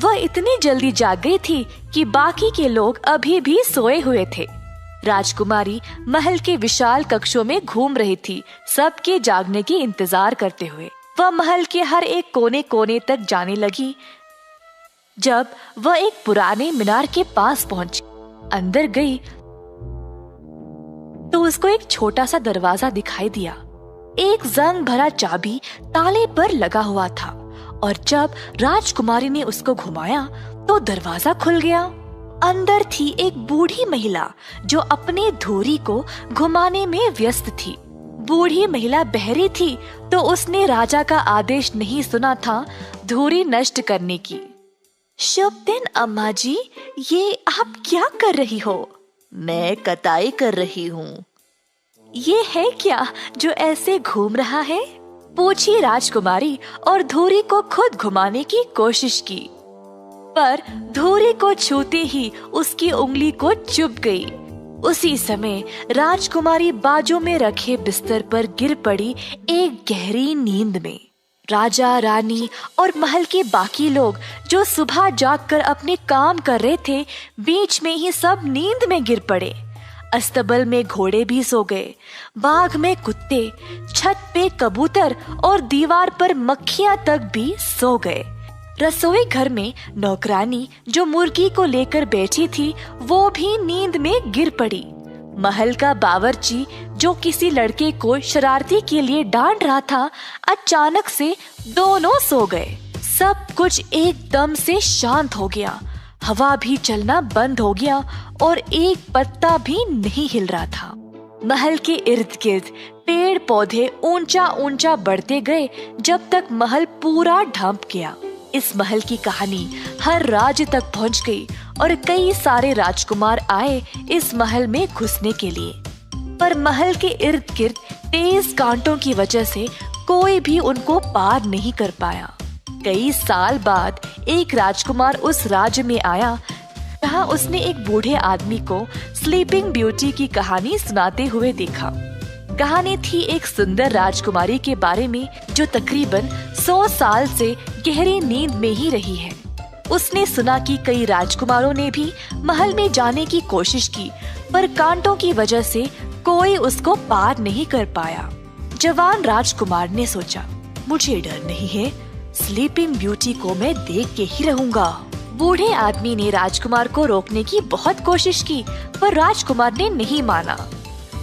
वह इतनी जल्दी जाग गई थी कि बाकी के लोग अभी भी सोए हुए थे। राजकुमारी महल के विशाल कक्षों में घूम रही थी, सबके जागने की इंतजार करते हुए। वह महल के हर एक कोने कोने तक जाने लगी। जब वह एक पुराने मीनार के पास पहुंची, अंदर गई तो उसको एक छोटा सा दरवाजा दिखाई दिया। एक जंग भरा चाबी ताले पर लगा हुआ था और जब राजकुमारी ने उसको घुमाया तो दरवाजा खुल गया। अंदर थी एक बूढ़ी महिला जो अपने धूरी को घुमाने में व्यस्त थी। बूढ़ी महिला बहरी थी तो उसने राजा का आदेश नहीं सुना था धूरी नष्ट करने की। शुभ दिन अम्मा जी, ये आप क्या कर रही हो? मैं कताई कर रही हूँ। ये है क्या जो ऐसे घूम रहा है? पूछी राजकुमारी और धूरी को खुद घुमाने की कोशिश की, पर धूरी को छूते ही उसकी उंगली को चुभ गई। उसी समय राजकुमारी बाजू में रखे बिस्तर पर गिर पड़ी एक गहरी नींद में। राजा, रानी और महल के बाकी लोग जो सुबह जागकर अपने काम कर रहे थे, बीच में ही सब नींद में गिर पड़े। अस्तबल में घोड़े भी सो गए, बाग में कुत्ते, छत पे कबूतर और दीवार पर मक्खियां तक भी सो गए। रसोई घर में नौकरानी जो मुर्गी को लेकर बैठी थी, वो भी नींद में गिर पड़ी। महल का बावर्ची जो किसी लड़के को शरारती के लिए डांट रहा था, अचानक से दोनों सो गए। सब कुछ एकदम से शांत हो गया। हवा भी चलना बंद हो गया और एक पत्ता भी नहीं हिल रहा था। महल के इर्द गिर्द पेड़ पौधे ऊंचा ऊंचा बढ़ते गए जब तक महल पूरा ढंप गया। इस महल की कहानी हर राज्य तक पहुंच गई और कई सारे राजकुमार आए इस महल में घुसने के लिए, पर महल के इर्द गिर्द तेज कांटों की वजह से कोई भी उनको पार नहीं कर पाया। कई साल बाद एक राजकुमार उस राज्य में आया जहाँ उसने एक बूढ़े आदमी को स्लीपिंग ब्यूटी की कहानी सुनाते हुए देखा। कहानी थी एक सुंदर राजकुमारी के बारे में जो तकरीबन 100 साल से गहरी नींद में ही रही है। उसने सुना कि कई राजकुमारों ने भी महल में जाने की कोशिश की, पर कांटों की वजह से कोई उसको पार नहीं कर पाया। जवान राजकुमार ने सोचा, मुझे डर नहीं है, स्लीपिंग ब्यूटी को मैं देख के ही रहूंगा। बूढ़े आदमी ने राजकुमार को रोकने की बहुत कोशिश की, पर राजकुमार ने नहीं माना।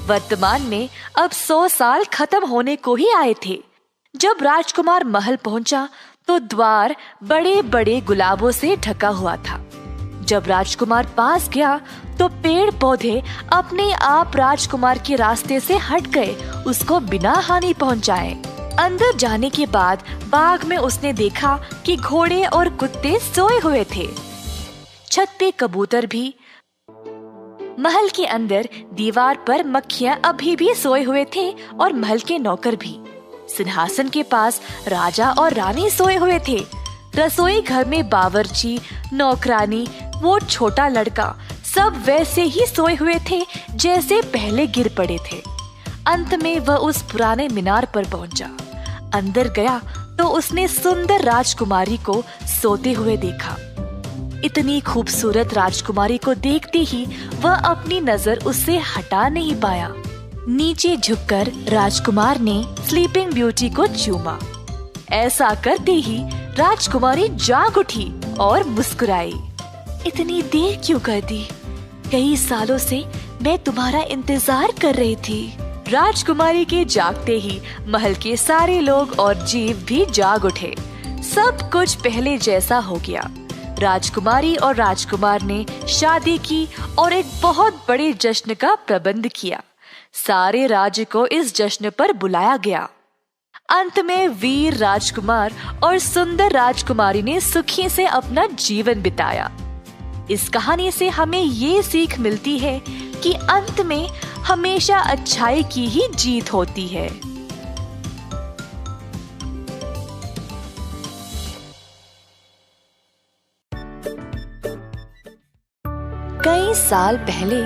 वर्तमान में अब 100 साल खत्म होने को ही आए थे। जब राजकुमार महल पहुंचा तो द्वार बड़े बड़े गुलाबों से ढका हुआ था। जब राजकुमार पास गया तो पेड़ पौधे अपने आप राजकुमार के रास्ते से हट गए, उसको बिना हानि पहुंचाए। अंदर जाने के बाद बाग में उसने देखा कि घोड़े और कुत्ते सोए हुए थे। छत पे कबूतर भी। महल के अंदर दीवार पर मक्खियां अभी भी सोए हुए थे और महल के नौकर भी। सिंहासन के पास राजा और रानी सोए हुए थे। रसोई घर में बावर्ची, नौकरानी, वो छोटा लड़का, सब वैसे ही सोए हुए थे जैसे पहले गिर पड़े थे। अंत में वह उस पुराने मीनार पर पहुंचा। अंदर गया तो उसने सुंदर राजकुमारी को सोते हुए देखा। इतनी खूबसूरत राजकुमारी को देखते ही वह अपनी नजर उससे हटा नहीं पाया। नीचे झुककर राजकुमार ने स्लीपिंग ब्यूटी को चूमा। ऐसा करते ही राजकुमारी जाग उठी और मुस्कुराई। इतनी देर क्यों कर दी? कई सालों से मैं तुम्हारा इंतजार कर रही थी। राजकुमारी के जागते ही महल के सारे लोग और जीव भी जाग उठे। सब कुछ पहले जैसा हो गया। राजकुमारी और राजकुमार ने शादी की और एक बहुत बड़े जश्न का प्रबंध किया। सारे राज्य को इस जश्न पर बुलाया गया। अंत में वीर राजकुमार और सुंदर राजकुमारी ने सुखी से अपना जीवन बिताया। इस कहानी से हमें ये सीख मिलती है कि अंत में हमेशा अच्छाई की ही जीत होती है। कई साल पहले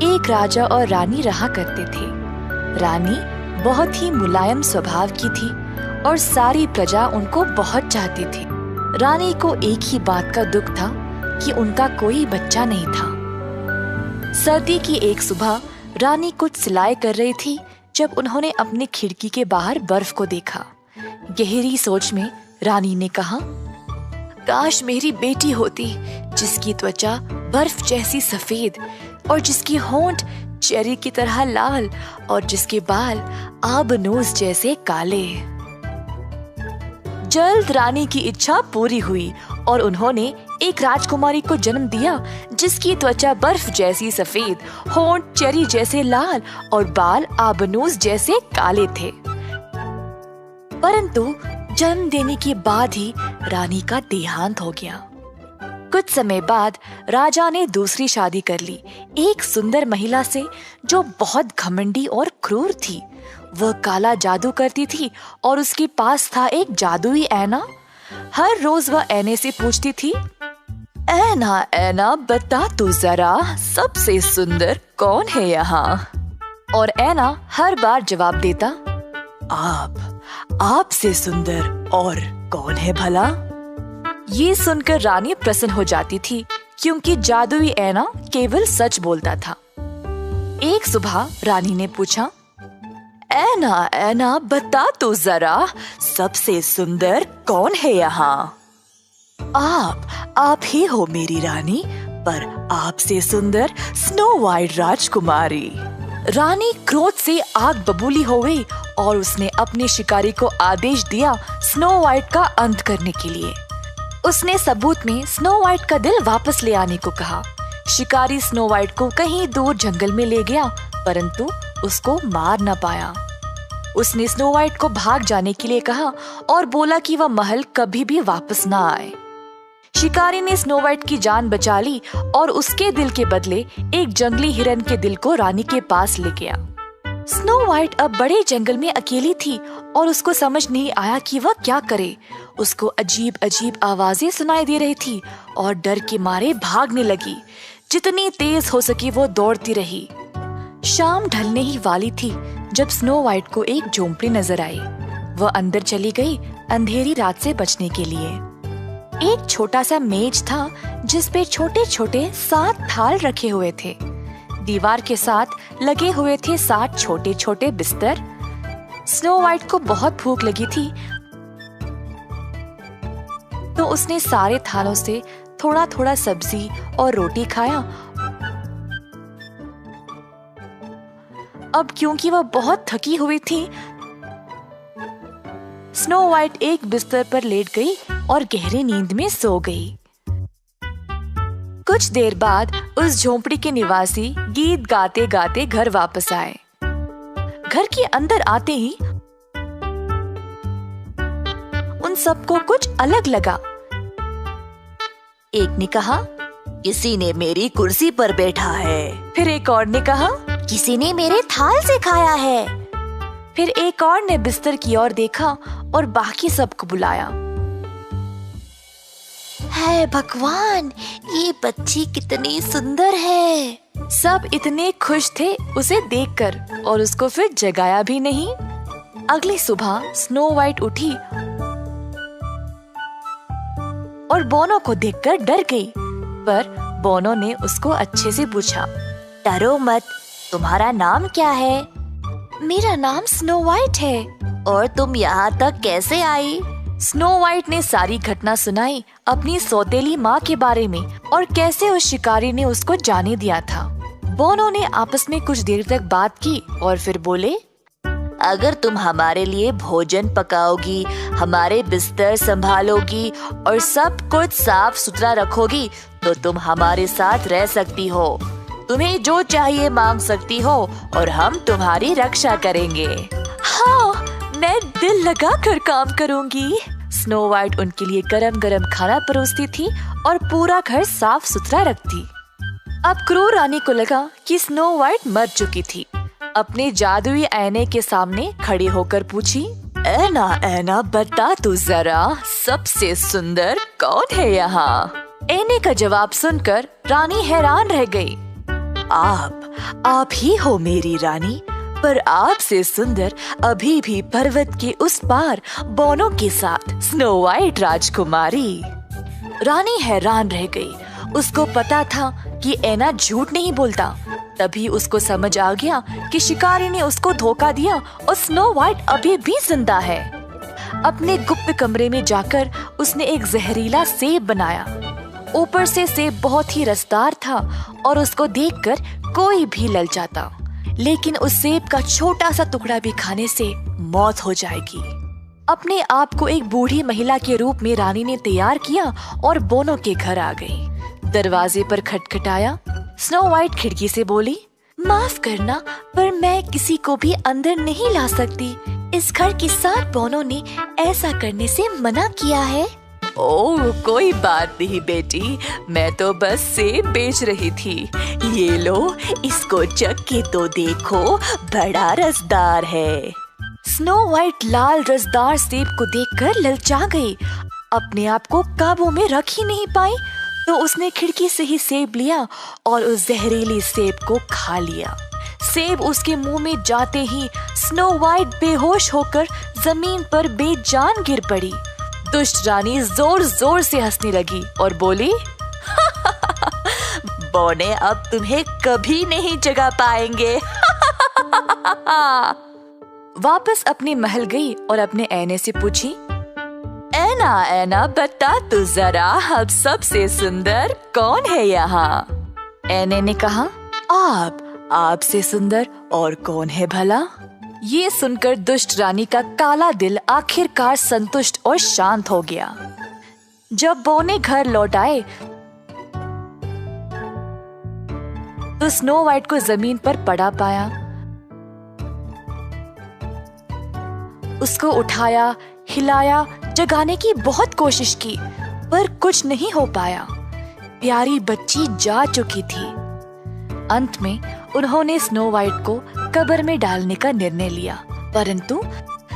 एक राजा और रानी रहा करते थे। रानी बहुत ही मुलायम स्वभाव की थी और सारी प्रजा उनको बहुत चाहती थी। रानी को एक ही बात का दुख था कि उनका कोई बच्चा नहीं था। सर्दी की एक सुबह रानी कुछ सिलाई कर रही थी जब उन्होंने अपनी खिड़की के बाहर बर्फ को देखा। गहरी सोच में रानी ने कहा, काश मेरी बेटी होती जिसकी त्वचा बर्फ जैसी सफेद और जिसकी होंठ चेरी की तरह लाल और जिसके बाल आबनूस जैसे काले। जल्द रानी की इच्छा पूरी हुई और उन्होंने एक राजकुमारी को जन्म दिया जिसकी त्वचा बर्फ जैसी सफेद, होंठ चेरी जैसे लाल और बाल आबनूस जैसे काले थे। परंतु जन्म देने के बाद ही रानी का देहांत हो गया। कुछ समय बाद राजा ने दूसरी शादी कर ली, एक सुंदर महिला से जो बहुत घमंडी और क्रूर थी। वह काला जादू करती थी और उसके पास था एक जादुई ऐना। हर रोज वह ऐने से पूछती थी, ऐना ऐना बता तू जरा सबसे सुंदर कौन है यहाँ? और ऐना हर बार जवाब देता, आपसे सुंदर और कौन है भला? ये सुनकर रानी प्रसन्न हो जाती थी क्योंकि जादुई ऐना केवल सच बोलता था। एक सुबह रानी ने पूछा, ऐना ऐना बता तो जरा सबसे सुंदर कौन है यहाँ? आप ही हो मेरी रानी, पर आपसे सुंदर स्नो वाइट राजकुमारी। रानी क्रोध से आग बबूली हो गई और उसने अपने शिकारी को आदेश दिया स्नो वाइट का अंत करने के लिए। उसने सबूत में स्नो वाइट का दिल वापस ले आने को कहा। शिकारी स्नो वाइट को कहीं दूर जंगल में ले गया, परंतु उसको मार न पाया। उसने स्नो वाइट को भाग जाने के लिए कहा और बोला कि वह महल कभी भी वापस न आए। शिकारी ने स्नो वाइट की जान बचा ली और उसके दिल के बदले एक जंगली हिरन के दिल को रानी के पास ले गया। स्नो वाइट अब बड़े जंगल में अकेली थी और उसको समझ नहीं आया कि वह क्या करे। उसको अजीब अजीब आवाजें सुनाई दे रही थी और डर के मारे भागने लगी। जितनी तेज हो सके वो दौड़ती रही। शाम ढलने ही वाली थी जब स्नो वाइट को एक झोंपड़ी नजर आई। वह अंदर चली गई अंधेरी रात से बचने के लिए। एक छोटा सा मेज था जिस पे छोटे छोटे 7 थाल रखे हुए थे। दीवार के साथ लगे हुए थे 7 छोटे छोटे बिस्तर। स्नो वाइट को बहुत भूख लगी थी तो उसने सारे थालों से थोड़ा थोड़ा सब्जी और रोटी खाया। अब क्योंकि वह बहुत थकी हुई थी स्नो वाइट एक बिस्तर पर लेट गई और गहरी नींद में सो गई। कुछ देर बाद उस झोंपड़ी के निवासी गीत गाते गाते घर वापस आए। घर के अंदर आते ही उन सबको कुछ अलग लगा। एक ने कहा, किसी ने मेरी कुर्सी पर बैठा है। फिर एक और ने कहा, किसी ने मेरे थाल से खाया है। फिर एक और ने बिस्तर की ओर देखा और बाकी सबको बुलाया। है भगवान, ये बच्ची कितनी सुंदर है। सब इतने खुश थे उसे देखकर और उसको फिर जगाया भी नहीं। अगली सुबह स्नो वाइट उठी और बोनो को देखकर डर गई, पर बोनो ने उसको अच्छे से पूछा, डरो मत, तुम्हारा नाम क्या है? मेरा नाम स्नो वाइट है। और तुम यहाँ तक कैसे आई? स्नो वाइट ने सारी घटना सुनाई अपनी सौतेली माँ के बारे में और कैसे उस शिकारी ने उसको जाने दिया था। बोनो ने आपस में कुछ देर तक बात की और फिर बोले, अगर तुम हमारे लिए भोजन पकाओगी, हमारे बिस्तर संभालोगी और सब कुछ साफ सुथरा रखोगी तो तुम हमारे साथ रह सकती हो। तुम्हें जो चाहिए मांग सकती हो और हम तुम्हारी रक्षा करेंगे। हाँ, मैं दिल लगा कर काम करूंगी। स्नो वाइट उनके लिए गरम गरम खाना परोसती थी और पूरा घर साफ सुथरा रखती। अब क्रूर रानी को लगा कि स्नो वाइट मर चुकी थी। अपने जादुई आईने के सामने खड़ी होकर पूछी, ऐना ऐना बता तू जरा, सबसे सुंदर कौन है यहाँ? ऐने का जवाब सुनकर रानी हैरान रह गई। आप ही हो मेरी रानी, पर आपसे सुंदर अभी भी पर्वत के उस पार बोनो के साथ स्नो वाइट राजकुमारी। रानी हैरान रह गई। उसको पता था कि ऐना झूठ नहीं बोलता। तभी उसको समझ आ गया कि शिकारी ने उसको धोखा दिया और स्नो वाइट अभी भी जिंदा है। अपने गुप्त कमरे में जाकर उसने एक जहरीला सेब बनाया। ऊपर से सेब बहुत ही रसदार था और उसको देखकर कोई भी ललचाता, लेकिन उस सेब का छोटा सा टुकड़ा भी खाने से मौत हो जाएगी। अपने आप को एक बूढ़ी महिला के रूप में रानी ने तैयार किया और बोनो के घर आ गई। दरवाजे पर खटखटाया। स्नो वाइट खिड़की से बोली, माफ करना, पर मैं किसी को भी अंदर नहीं ला सकती। इस घर के साथ बोनो ने ऐसा करने से मना किया है। ओह, कोई बात नहीं बेटी, मैं तो बस सेब बेच रही थी। ये लो, इसको चख के तो देखो, बड़ा रसदार है। स्नो वाइट लाल रसदार सेब को देखकर ललचा गई। अपने आप को काबू में रख ही नहीं पाई, तो उसने खिड़की से ही सेब लिया और उस जहरीली सेब को खा लिया। सेब उसके मुंह में जाते ही स्नो वाइट बेहोश होकर जमीन पर बेजान गिर पड़ी। दुष्ट रानी जोर जोर से हंसने लगी और बोली, बोने अब तुम्हें कभी नहीं जगा पाएंगे। वापस अपने महल गई और अपने ऐने से पूछी, ऐना ऐना बता तू जरा, अब सबसे सुंदर कौन है यहाँ? ऐने ने कहा, आपसे सुंदर और कौन है भला? ये सुनकर दुष्ट रानी का काला दिल आखिरकार संतुष्ट और शांत हो गया। जब बोने घर लौट आए तो स्नो वाइट को जमीन पर पड़ा पाया। उसको उठाया, हिलाया, जगाने की बहुत कोशिश की, पर कुछ नहीं हो पाया। प्यारी बच्ची जा चुकी थी। अंत में उन्होंने स्नो वाइट को कब्र में डालने का निर्णय लिया, परंतु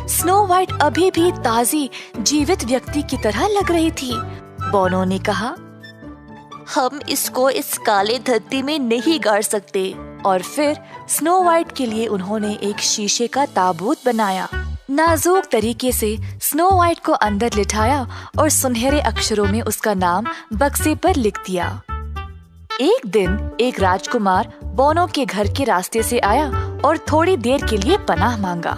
स्नो वाइट अभी भी ताजी जीवित व्यक्ति की तरह लग रही थी। बोनो ने कहा, हम इसको इस काले धरती में नहीं गाड़ सकते। और फिर स्नो वाइट के लिए उन्होंने एक शीशे का ताबूत बनाया। नाजुक तरीके से स्नो वाइट को अंदर लिटाया और सुनहरे अक्षरों में उसका नाम बक्से पर लिख दिया। एक दिन एक राजकुमार बोनो के घर के रास्ते से आया और थोड़ी देर के लिए पनाह मांगा।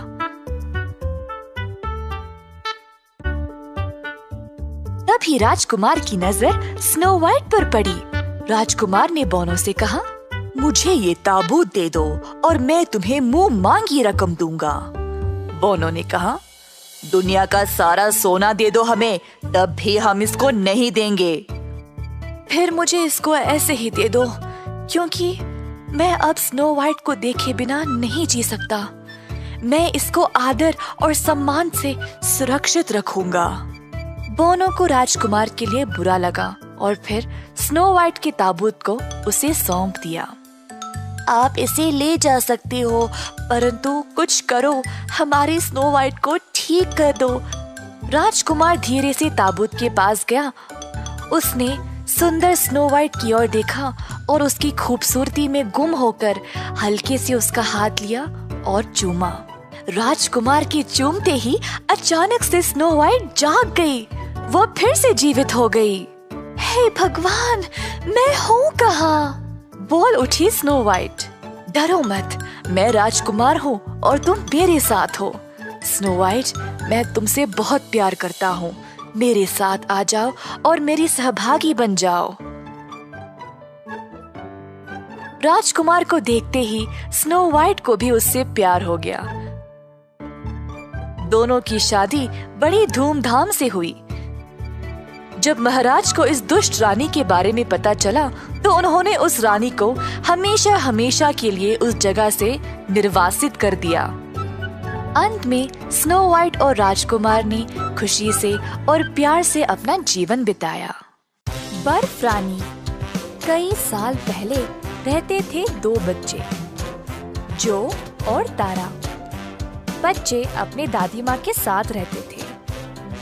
तभी राजकुमार की नजर स्नो वाइट पर पड़ी। राजकुमार ने बोनो से कहा, मुझे ये ताबूत दे दो और मैं तुम्हें मुंह मांगी रकम दूंगा। बोनो ने कहा, दुनिया का सारा सोना दे दो हमें, तब भी हम इसको नहीं देंगे। फिर मुझे इसको ऐसे ही दे दो, क्योंकि मैं अब स्नो वाइट को देखे बिना नहीं जी सकता। मैं इसको आदर और सम्मान से सुरक्षित रखूंगा। बोनो को राजकुमार के लिए बुरा लगा और फिर स्नो वाइट के ताबूत को उसे सौंप दिया। आप इसे ले जा सकते हो, परंतु कुछ करो, हमारी स्नो वाइट को ठीक कर दो। राजकुमार धीरे से ताबूत के पास गया। उसने सुंदर स्नो वाइट की ओर देखा और उसकी खूबसूरती में गुम होकर हल्के से उसका हाथ लिया और चूमा। राजकुमार के चूमते ही अचानक से स्नो वाइट जाग गई। वो फिर से जीवित हो गई। हे भगवान, मैं हूँ कहाँ? बोल उठी स्नो वाइट। डरो मत, मैं राजकुमार हूँ और तुम मेरे साथ हो। स्नो वाइट, मैं तुमसे बहुत प्यार करता हूँ। मेरे साथ आ जाओ और मेरी सहभागी बन जाओ। राजकुमार को देखते ही स्नो वाइट को भी उससे प्यार हो गया। दोनों की शादी बड़ी धूमधाम से हुई। जब महाराज को इस दुष्ट रानी के बारे में पता चला तो उन्होंने उस रानी को हमेशा हमेशा के लिए उस जगह से निर्वासित कर दिया। अंत में स्नो वाइट और राजकुमार ने खुशी से और प्यार से अपना जीवन बिताया। बर्फ रानी। कई साल पहले रहते थे दो बच्चे, जो और तारा। बच्चे अपने दादी माँ के साथ रहते थे।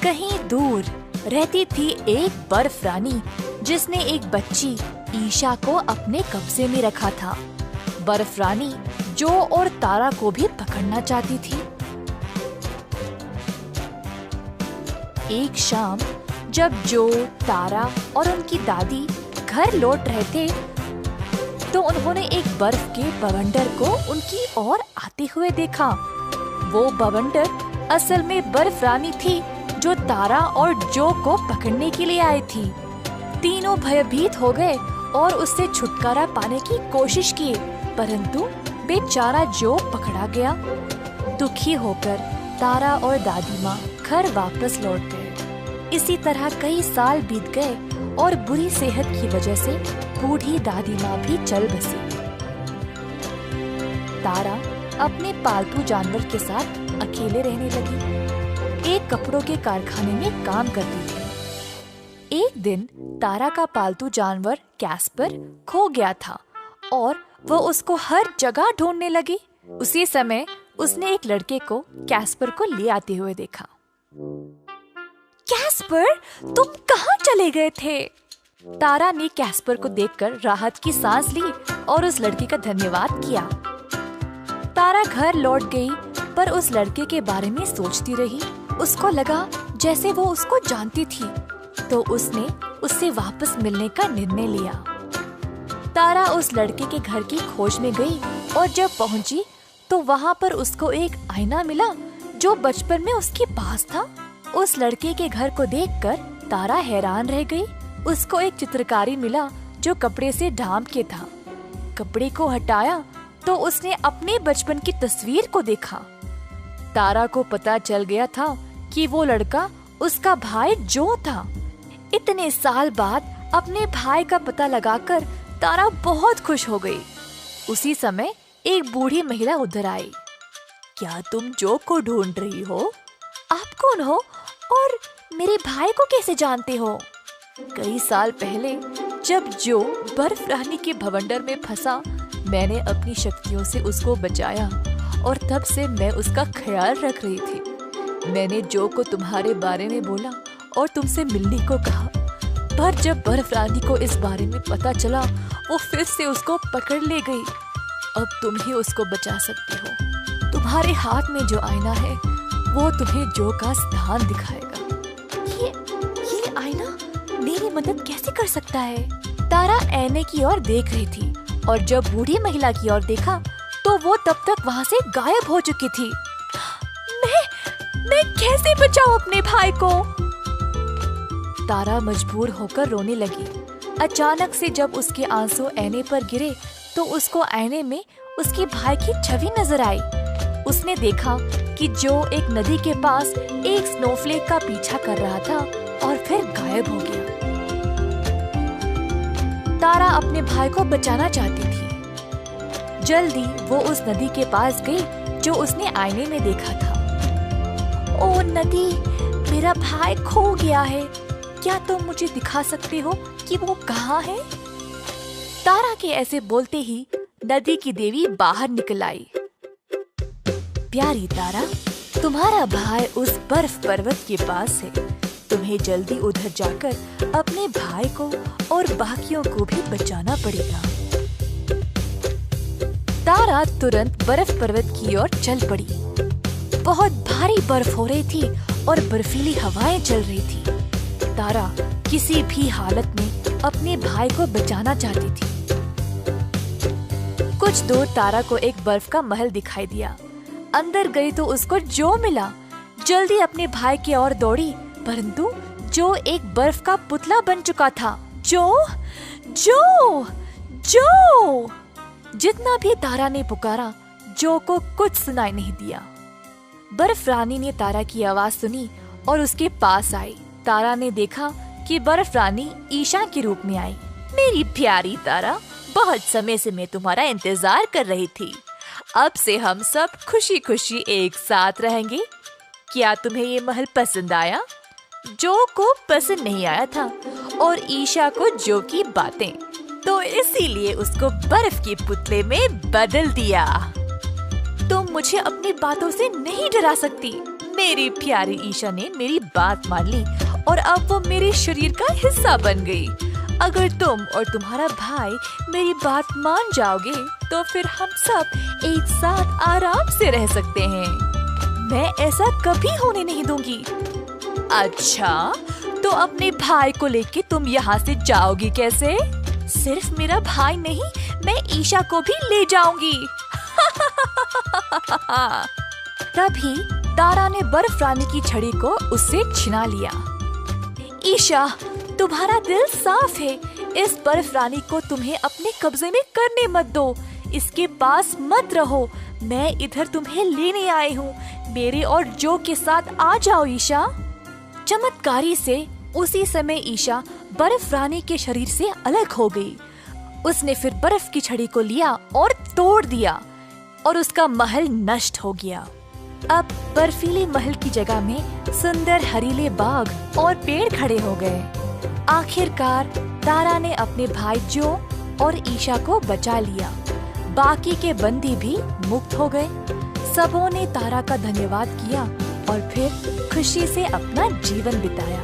कहीं दूर रहती थी एक बर्फ रानी, जिसने एक बच्ची ईशा को अपने कब्जे में रखा था। बर्फ रानी जो और तारा को भी पकड़ना चाहती थी। एक शाम जब जो, तारा और उनकी दादी घर लौट रहे थे, तो उन्होंने एक बर्फ के बवंडर को उनकी ओर आते हुए देखा। वो बवंडर असल में बर्फ रानी थी, जो तारा और जो को पकड़ने के लिए आई थी। तीनों भयभीत हो गए और उससे छुटकारा पाने की कोशिश की, परंतु बेचारा जो पकड़ा गया। दुखी होकर तारा और दादी माँ घर वापस लौट गए। इसी तरह कई साल बीत गए और बुरी सेहत की वजह से बूढ़ी दादी माँ भी चल बसी। तारा अपने पालतू जानवर के साथ अकेले रहने लगी। एक कपड़ों के कारखाने में काम करती थी। एक दिन तारा का पालतू जानवर कैस्पर खो गया था और वो उसको हर जगह ढूंढने लगी। उसी समय उसने एक लड़के को कैस्पर को ले आते हुए देखा। कैस्पर, तुम कहाँ चले गए थे? तारा ने कैस्पर को देखकर राहत की सांस ली और उस लड़के का धन्यवाद किया। तारा घर लौट गई, पर उस लड़के के बारे में सोचती रही। उसको लगा जैसे वो उसको जानती थी, तो उसने उससे वापस मिलने का निर्णय लिया। तारा उस लड़के के घर की खोज में गई और जब पहुंची तो वहाँ पर उसको एक आईना मिला जो बचपन में उसके पास था। उस लड़के के घर को देखकर तारा हैरान रह गई। उसको एक चित्रकारी मिला जो कपड़े से ढांप के था। कपड़े को हटाया तो उसने अपने बचपन की तस्वीर को देखा। तारा को पता चल गया था कि वो लड़का उसका भाई जो था। इतने साल बाद अपने भाई का पता लगाकर तारा बहुत खुश हो गई। उसी समय एक बूढ़ी महिला उधर आई। क्या तुम जो को ढूंढ रही हो? आप कौन हो और मेरे भाई को कैसे जानते हो? कई साल पहले जब जो बर्फ रानी के भवंडर में फंसा, मैंने अपनी शक्तियों से उसको बचाया और तब से मैं उसका ख्याल रख रही थी। मैंने जो को तुम्हारे बारे में बोला और तुमसे मिलने को कहा, पर जब बर्फ रानी को इस बारे में पता चला, वो फिर से उसको पकड़ ले गई। अब तुम ही उसको बचा सकते हो। तुम्हारे हाथ में जो आईना है वो तुम्हें जो का स्थान दिखाएगा। ये आईना मेरी मदद कैसे कर सकता है? तारा आईने की ओर देख रही थी और जब बूढ़ी महिला की ओर देखा तो वो तब तक वहाँ से गायब हो चुकी थी। मैं कैसे बचाऊं अपने भाई को? तारा मजबूर होकर रोने लगी। अचानक से जब उसके आंसू आईने पर गिरे तो उसको आईने में उसके भाई की छवि नजर आई। उसने देखा कि जो एक नदी के पास एक स्नोफ्लेक का पीछा कर रहा था और फिर गायब हो गया। तारा अपने भाई को बचाना चाहती थी। जल्दी वो उस नदी के पास गई जो उसने आईने में देखा था। ओ नदी, मेरा भाई खो गया है। क्या तुम मुझे दिखा सकते हो कि वो कहाँ है? तारा के ऐसे बोलते ही नदी की देवी बाहर निकल आई। प्यारी तारा, तुम्हारा भाई उस बर्फ पर्वत के पास है। तुम्हें जल्दी उधर जाकर अपने भाई को और बाकियों को भी बचाना पड़ेगा। तारा तुरंत बर्फ पर्वत की ओर चल पड़ी। बहुत भारी बर्फ हो रही थी और बर्फीली हवाएं चल रही थी। तारा किसी भी हालत में अपने भाई को बचाना चाहती थी। कुछ दूर तारा को एक बर्फ का महल दिखाई दिया। अंदर गई तो उसको जो मिला। जल्दी अपने भाई की ओर दौड़ी, परंतु जो एक बर्फ का पुतला बन चुका था। जो जो जो जितना भी तारा ने पुकारा, जो को कुछ सुनाई नहीं दिया। बर्फ रानी ने तारा की आवाज सुनी और उसके पास आई। तारा ने देखा कि बर्फ रानी ईशा के रूप में आई। मेरी प्यारी तारा, बहुत समय से मैं तुम्हारा इंतजार कर रही थी। अब से हम सब खुशी खुशी एक साथ रहेंगे। क्या तुम्हें ये महल पसंद आया? जो को पसंद नहीं आया था और ईशा को जो की बातें, तो इसीलिए उसको बर्फ के पुतले में बदल दिया। तुम मुझे अपनी बातों से नहीं डरा सकती। मेरी प्यारी ईशा ने मेरी बात मान ली और अब वो मेरे शरीर का हिस्सा बन गई। अगर तुम और तुम्हारा भाई मेरी बात मान जाओगे तो फिर हम सब एक साथ आराम से रह सकते हैं। मैं ऐसा कभी होने नहीं दूंगी। अच्छा, तो अपने भाई को लेके तुम यहाँ से जाओगी कैसे? सिर्फ मेरा भाई नहीं, मैं ईशा को भी ले जाऊंगी। तभी तारा ने बर्फ रानी की छड़ी को उससे छिना लिया। ईशा, तुम्हारा दिल साफ है। इस बर्फ रानी को तुम्हें अपने कब्जे में करने मत दो। इसके पास मत रहो। मैं इधर तुम्हें लेने आई हूँ। मेरे और जो के साथ आ जाओ ईशा। चमत्कारी से उसी समय ईशा बर्फ रानी के शरीर से अलग हो गई। उसने फिर बर्फ की छड़ी को लिया और तोड़ दिया और उसका महल नष्ट हो गया। अब बर्फीले महल की जगह में सुंदर हरीले बाग और पेड़ खड़े हो गए। आखिरकार तारा ने अपने भाई जो और ईशा को बचा लिया। बाकी के बंदी भी मुक्त हो गए। सबों ने तारा का धन्यवाद किया और फिर खुशी से अपना जीवन बिताया।